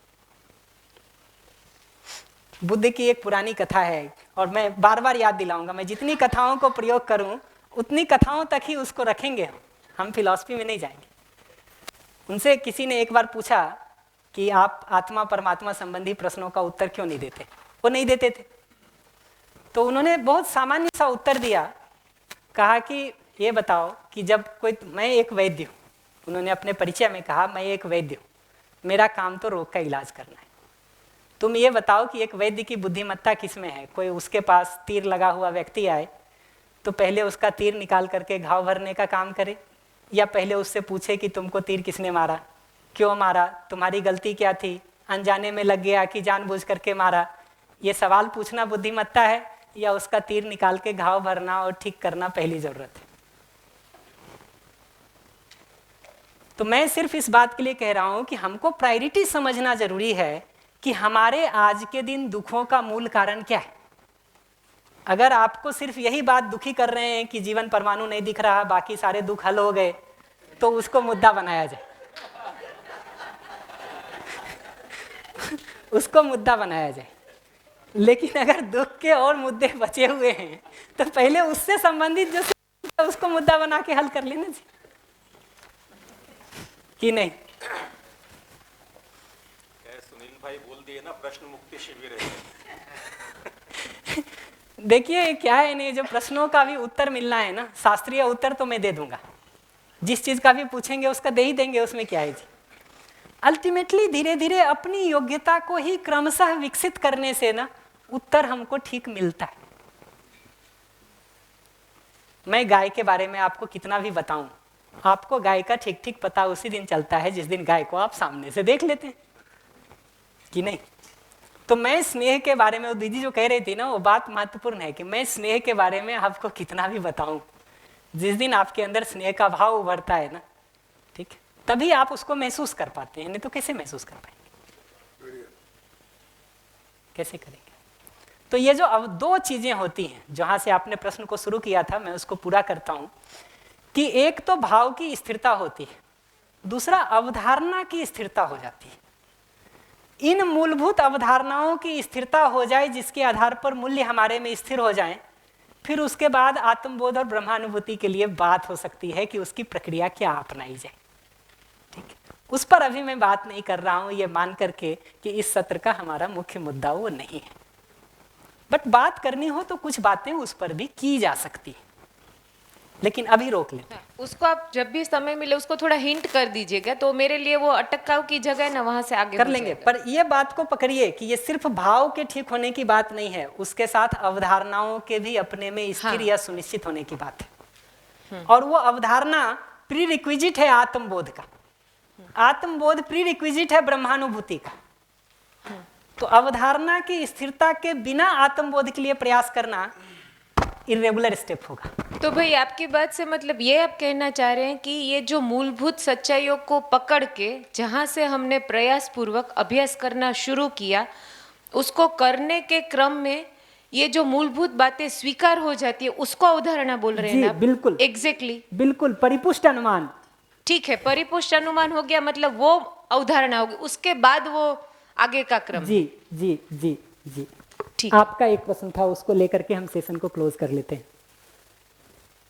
बुद्ध की एक पुरानी कथा है और मैं बार बार याद दिलाऊंगा, मैं जितनी कथाओं को प्रयोग करूं उतनी कथाओं तक ही उसको रखेंगे, हम फिलॉसफी में नहीं जाएंगे। उनसे किसी ने एक बार पूछा कि आप आत्मा परमात्मा संबंधी प्रश्नों का उत्तर क्यों नहीं देते? वो नहीं देते थे। तो उन्होंने बहुत सामान्य सा उत्तर दिया, कहा कि ये बताओ कि जब कोई, मैं एक वैद्य हूँ, उन्होंने अपने परिचय में कहा मैं एक वैद्य हूँ, मेरा काम तो रोग का इलाज करना है। तुम ये बताओ कि एक वैद्य की बुद्धिमत्ता किस में है? कोई उसके पास तीर लगा हुआ व्यक्ति आए तो पहले उसका तीर निकाल करके घाव भरने का काम करे, या पहले उससे पूछे कि तुमको तीर किसने मारा, क्यों मारा, तुम्हारी गलती क्या थी, अनजाने में लग गया कि जानबूझ करके मारा? ये सवाल पूछना बुद्धिमत्ता है, या उसका तीर निकाल के घाव भरना और ठीक करना पहली जरूरत है? तो मैं सिर्फ इस बात के लिए कह रहा हूं कि हमको प्रायोरिटी समझना जरूरी है कि हमारे आज के दिन दुखों का मूल कारण क्या है। अगर आपको सिर्फ यही बात दुखी कर रहे हैं कि जीवन परमाणु नहीं दिख रहा, बाकी सारे दुख हल हो गए, तो उसको मुद्दा बनाया जाए उसको मुद्दा बनाया जाए। लेकिन अगर दुख के और मुद्दे बचे हुए हैं तो पहले उससे संबंधित जो उसको मुद्दा बना के हल कर लेना जी, कि नहीं? सुनील भाई बोल दिए ना, प्रश्न मुक्ति शिविर है। देखिए क्या है, नहीं जो प्रश्नों का भी उत्तर मिलना है ना, शास्त्रीय उत्तर तो मैं दे दूंगा, जिस चीज का भी पूछेंगे उसका दे ही देंगे, उसमें क्या है जी। अल्टीमेटली धीरे धीरे अपनी योग्यता को ही क्रमशः विकसित करने से ना उत्तर हमको ठीक मिलता है। मैं गाय के बारे में आपको कितना भी बताऊं, आपको गाय का ठीक ठीक पता उसी दिन चलता है जिस दिन गाय को आप सामने से देख लेते हैं कि नहीं। तो मैं स्नेह के बारे में, वो दीदी जो कह रही थी ना, वो बात महत्वपूर्ण है कि मैं स्नेह के बारे में आपको कितना भी बताऊं, जिस दिन आपके अंदर स्नेह का भाव उभरता है ना, ठीक, तभी आप उसको महसूस कर पाते हैं, नहीं तो कैसे महसूस कर पाएंगे, कैसे करेंगे। तो ये जो अब दो चीजें होती हैं, जहां से आपने प्रश्न को शुरू किया था, मैं उसको पूरा करता हूं कि एक तो भाव की स्थिरता होती है, दूसरा अवधारणा की स्थिरता हो जाती है। इन मूलभूत अवधारणाओं की स्थिरता हो जाए जिसके आधार पर मूल्य हमारे में स्थिर हो जाएं, फिर उसके बाद आत्मबोध और ब्रह्मानुभूति के लिए बात हो सकती है कि उसकी प्रक्रिया क्या अपनाई जाए। ठीक है, उस पर अभी मैं बात नहीं कर रहा हूं, ये मान करके कि इस सत्र का हमारा मुख्य मुद्दा वो नहीं है, बट बात करनी हो तो कुछ बातें उस पर भी की जा सकती है, लेकिन अभी रोक लेते हैं। उसको आप जब भी समय मिले उसको थोड़ा हिंट कर दीजिएगा, तो मेरे लिए वो अटकाव की जगह है ना, वहां से आगे कर हो लेंगे। जाएगा। पर ये बात को पकड़िए कि ये सिर्फ भाव के ठीक होने की बात नहीं है, उसके साथ अवधारणाओं के भी अपने में स्थिर या सुनिश्चित होने की बात है। और वो अवधारणा प्री रिक्विजिट है आत्मबोध का, आत्मबोध प्री रिक्विजिट है ब्रह्मानुभूति का। तो अवधारणा की स्थिरता के बिना आत्मबोध के लिए प्रयास करना इरेगुलर स्टेप होगा। तो भाई आपकी बात से मतलब ये आप कहना चाह रहे हैं कि ये जो मूलभूत सच्चाइयों को पकड़ के जहाँ से हमने प्रयास पूर्वक अभ्यास करना शुरू किया, उसको करने के क्रम में ये जो मूलभूत बातें स्वीकार हो जाती है, उसको अवधारणा बोल रहे हैं जी, ना? बिल्कुल एग्जैक्टली बिल्कुल परिपुष्ट अनुमान। ठीक है, परिपुष्ट अनुमान हो गया, मतलब वो अवधारणा होगी, उसके बाद वो आगे का क्रम। जी जी जी जी ठीक। आपका एक प्रश्न था, उसको लेकर के हम सेशन को क्लोज कर लेते हैं।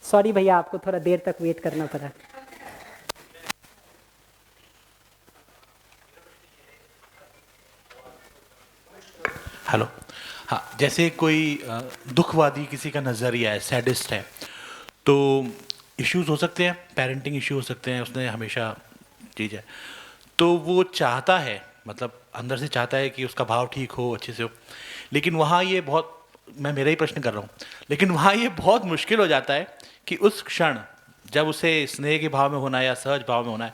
सॉरी भैया, आपको थोड़ा देर तक वेट करना पड़ा। हेलो। हाँ, जैसे कोई दुखवादी किसी का नज़रिया है, सैडिस्ट है, तो इश्यूज हो सकते हैं, पेरेंटिंग इश्यू हो सकते हैं, उसने हमेशा चीज़ है, तो वो चाहता है, मतलब अंदर से चाहता है कि उसका भाव ठीक हो, अच्छे से हो, लेकिन वहाँ ये बहुत, मैं मेरा ही प्रश्न कर रहा हूँ, लेकिन वहाँ ये बहुत मुश्किल हो जाता है कि उस क्षण जब उसे स्नेह के भाव में होना है या सहज भाव में होना है,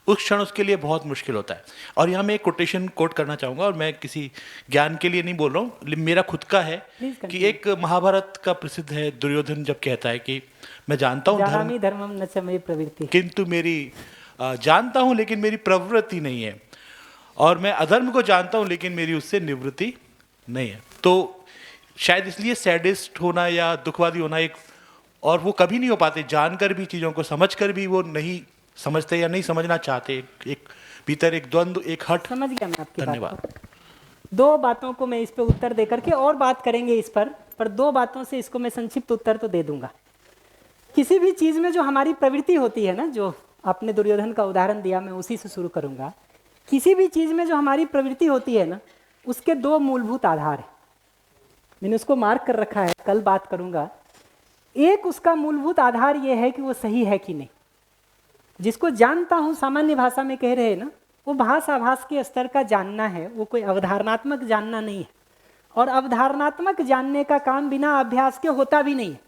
उस क्षण उसके लिए बहुत मुश्किल होता है। और यहाँ मैं एक कोटेशन कोट करना चाहूँगा, और मैं किसी ज्ञान के लिए नहीं बोल रहा हूँ, मेरा खुद का है कि एक महाभारत का प्रसिद्ध है, दुर्योधन जब कहता है कि मैं जानता हूँ धर्मम न च मयि प्रवृत्ति, किंतु मेरी जानता हूँ लेकिन मेरी प्रवृत्ति नहीं है, और मैं अधर्म को जानता हूँ लेकिन मेरी उससे निवृत्ति नहीं है। तो शायद इसलिए सैडिस्ट होना या दुखवादी होना एक, और वो कभी नहीं हो पाते, जानकर भी, चीज़ों को समझकर भी वो नहीं समझते या नहीं समझना चाहते, एक भीतर एक द्वंद्व, एक हट। समझ गया मैं आपकी धन्यवाद। बात को। दो बातों को मैं इस पे उत्तर दे करके और बात करेंगे इस पर दो बातों से इसको मैं संक्षिप्त उत्तर तो दे दूंगा। किसी भी चीज में जो हमारी प्रवृत्ति होती है ना, जो आपने दुर्योधन का उदाहरण दिया, मैं उसी से शुरू करूंगा। किसी भी चीज में जो हमारी प्रवृत्ति होती है ना, उसके दो मूलभूत आधार है, मैंने उसको मार्क कर रखा है, कल बात करूंगा। एक उसका मूलभूत आधार यह है कि वो सही है कि नहीं। जिसको जानता हूं सामान्य भाषा में कह रहे हैं ना, वो भास आभास के स्तर का जानना है, वो कोई अवधारणात्मक जानना नहीं है। और अवधारणात्मक जानने का काम बिना अभ्यास के होता भी नहीं है,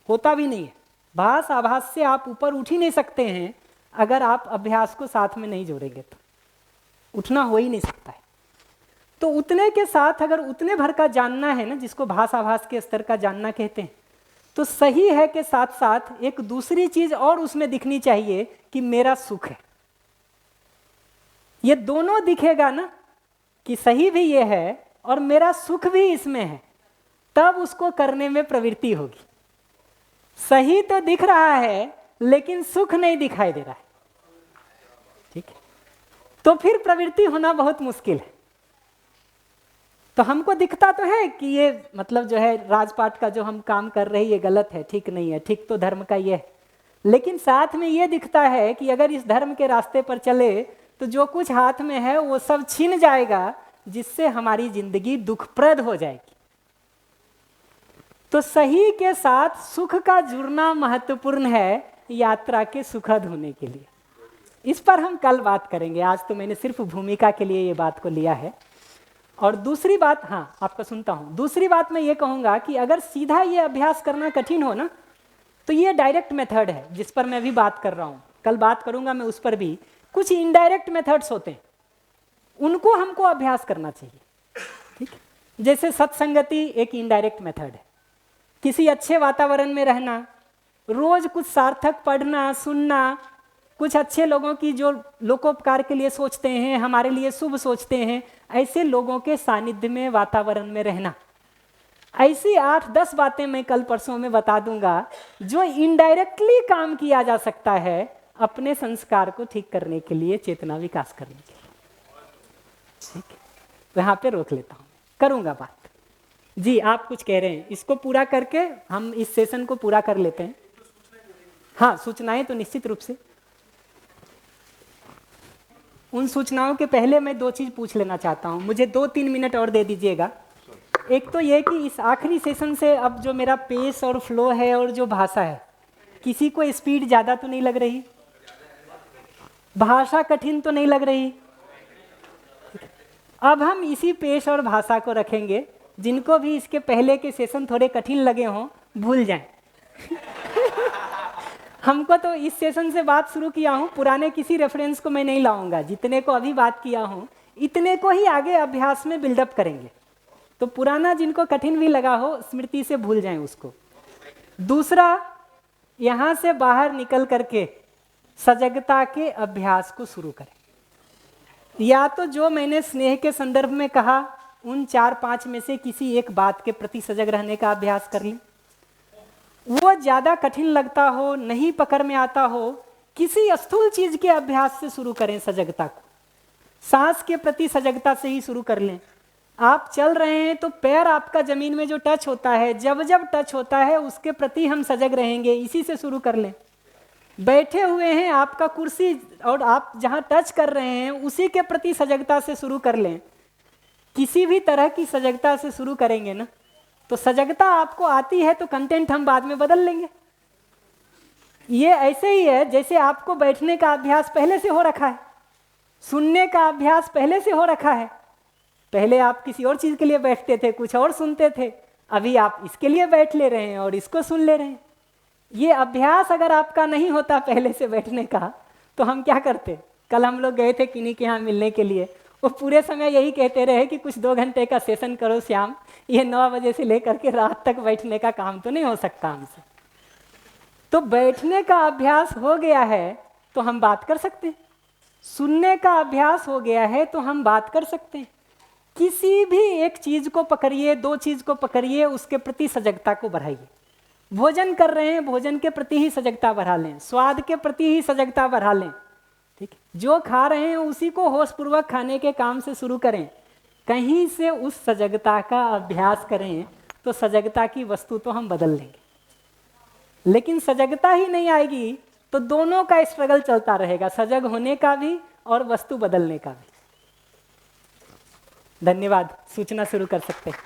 होता भी नहीं है। भास आभास से आप ऊपर उठ ही नहीं सकते हैं अगर आप अभ्यास को साथ में नहीं जोड़ेंगे, तो उठना हो ही नहीं सकता है। तो उतने के साथ अगर उतने भर का जानना है ना, जिसको भास आभास के स्तर का जानना कहते हैं, तो सही है के साथ साथ एक दूसरी चीज और उसमें दिखनी चाहिए कि मेरा सुख है। ये दोनों दिखेगा ना, कि सही भी ये है और मेरा सुख भी इसमें है, तब उसको करने में प्रवृत्ति होगी। सही तो दिख रहा है लेकिन सुख नहीं दिखाई दे रहा है, ठीक है, तो फिर प्रवृत्ति होना बहुत मुश्किल है। तो हमको दिखता तो है कि ये मतलब जो है राजपाट का जो हम काम कर रहे हैं ये गलत है, ठीक नहीं है, ठीक तो धर्म का ये है, लेकिन साथ में ये दिखता है कि अगर इस धर्म के रास्ते पर चले तो जो कुछ हाथ में है वो सब छिन जाएगा, जिससे हमारी जिंदगी दुखप्रद हो जाएगी। तो सही के साथ सुख का जुड़ना महत्वपूर्ण है यात्रा के सुखद होने के लिए। इस पर हम कल बात करेंगे, आज तो मैंने सिर्फ भूमिका के लिए ये बात को लिया है। और दूसरी बात, हाँ आपका सुनता हूँ, दूसरी बात मैं ये कहूँगा कि अगर सीधा ये अभ्यास करना कठिन हो ना, तो ये डायरेक्ट मेथड है जिस पर मैं अभी बात कर रहा हूँ, कल बात करूँगा मैं उस पर भी। कुछ इनडायरेक्ट मेथड्स होते हैं, उनको हमको अभ्यास करना चाहिए, ठीक है। जैसे सत्संगति एक इनडायरेक्ट मेथड है, किसी अच्छे वातावरण में रहना, रोज कुछ सार्थक पढ़ना सुनना, कुछ अच्छे लोगों की जो लोकोपकार के लिए सोचते हैं, हमारे लिए शुभ सोचते हैं, ऐसे लोगों के सानिध्य में वातावरण में रहना। ऐसी 8-10 बातें मैं कल परसों में बता दूंगा जो इनडायरेक्टली काम किया जा सकता है अपने संस्कार को ठीक करने के लिए, चेतना विकास करने के लिए, ठीक है। यहाँ पे रोक लेता हूँ, करूँगा बात। जी आप कुछ कह रहे हैं, इसको पूरा करके हम इस सेशन को पूरा कर लेते हैं। हाँ सूचनाएं तो निश्चित रूप से, उन सूचनाओं के पहले मैं 2 चीज़ पूछ लेना चाहता हूँ, मुझे 2-3 मिनट और दे दीजिएगा। एक तो ये कि इस आखिरी सेशन से अब जो मेरा पेस और फ्लो है और जो भाषा है, किसी को स्पीड ज़्यादा तो नहीं लग रही, भाषा कठिन तो नहीं लग रही। अब हम इसी पेश और भाषा को रखेंगे, जिनको भी इसके पहले के सेशन थोड़े कठिन लगे हों भूल जाएं। हमको तो इस सेशन से बात शुरू किया हूँ, पुराने किसी रेफरेंस को मैं नहीं लाऊंगा, जितने को अभी बात किया हूँ इतने को ही आगे अभ्यास में बिल्डअप करेंगे। तो पुराना जिनको कठिन भी लगा हो स्मृति से भूल जाएं उसको। दूसरा, यहाँ से बाहर निकल करके सजगता के अभ्यास को शुरू करें। या तो जो मैंने स्नेह के संदर्भ में कहा उन 4-5 में से किसी एक बात के प्रति सजग रहने का अभ्यास कर लें। वो ज़्यादा कठिन लगता हो, नहीं पकड़ में आता हो, किसी स्थूल चीज़ के अभ्यास से शुरू करें सजगता को। सांस के प्रति सजगता से ही शुरू कर लें। आप चल रहे हैं तो पैर आपका ज़मीन में जो टच होता है, जब जब टच होता है उसके प्रति हम सजग रहेंगे, इसी से शुरू कर लें। बैठे हुए हैं, आपका कुर्सी और आप जहाँ टच कर रहे हैं उसी के प्रति सजगता से शुरू कर लें। किसी भी तरह की सजगता से शुरू करेंगे ना, तो सजगता आपको आती है तो कंटेंट हम बाद में बदल लेंगे। ये ऐसे ही है जैसे आपको बैठने का अभ्यास पहले से हो रखा है, सुनने का अभ्यास पहले से हो रखा है। पहले आप किसी और चीज़ के लिए बैठते थे, कुछ और सुनते थे, अभी आप इसके लिए बैठ ले रहे हैं और इसको सुन ले रहे हैं। ये अभ्यास अगर आपका नहीं होता पहले से बैठने का, तो हम क्या करते? कल हम लोग गए थे किन्हीं के यहाँ मिलने के लिए, वो पूरे समय यही कहते रहे कि कुछ 2 घंटे का सेशन करो श्याम, ये 9 बजे से लेकर के रात तक बैठने का काम तो नहीं हो सकता हमसे। तो बैठने का अभ्यास हो गया है तो हम बात कर सकते हैं, सुनने का अभ्यास हो गया है तो हम बात कर सकते हैं। किसी भी एक चीज़ को पकड़िए, 2 चीज़ को पकड़िए, उसके प्रति सजगता को बढ़ाइए। भोजन कर रहे हैं, भोजन के प्रति ही सजगता बढ़ा लें, स्वाद के प्रति ही सजगता बढ़ा लें, ठीक है। जो खा रहे हैं उसी को होशपूर्वक खाने के काम से शुरू करें, कहीं से उस सजगता का अभ्यास करें तो सजगता की वस्तु तो हम बदल लेंगे। लेकिन सजगता ही नहीं आएगी तो दोनों का स्ट्रगल चलता रहेगा, सजग होने का भी और वस्तु बदलने का भी। धन्यवाद, सूचना शुरू कर सकते हैं।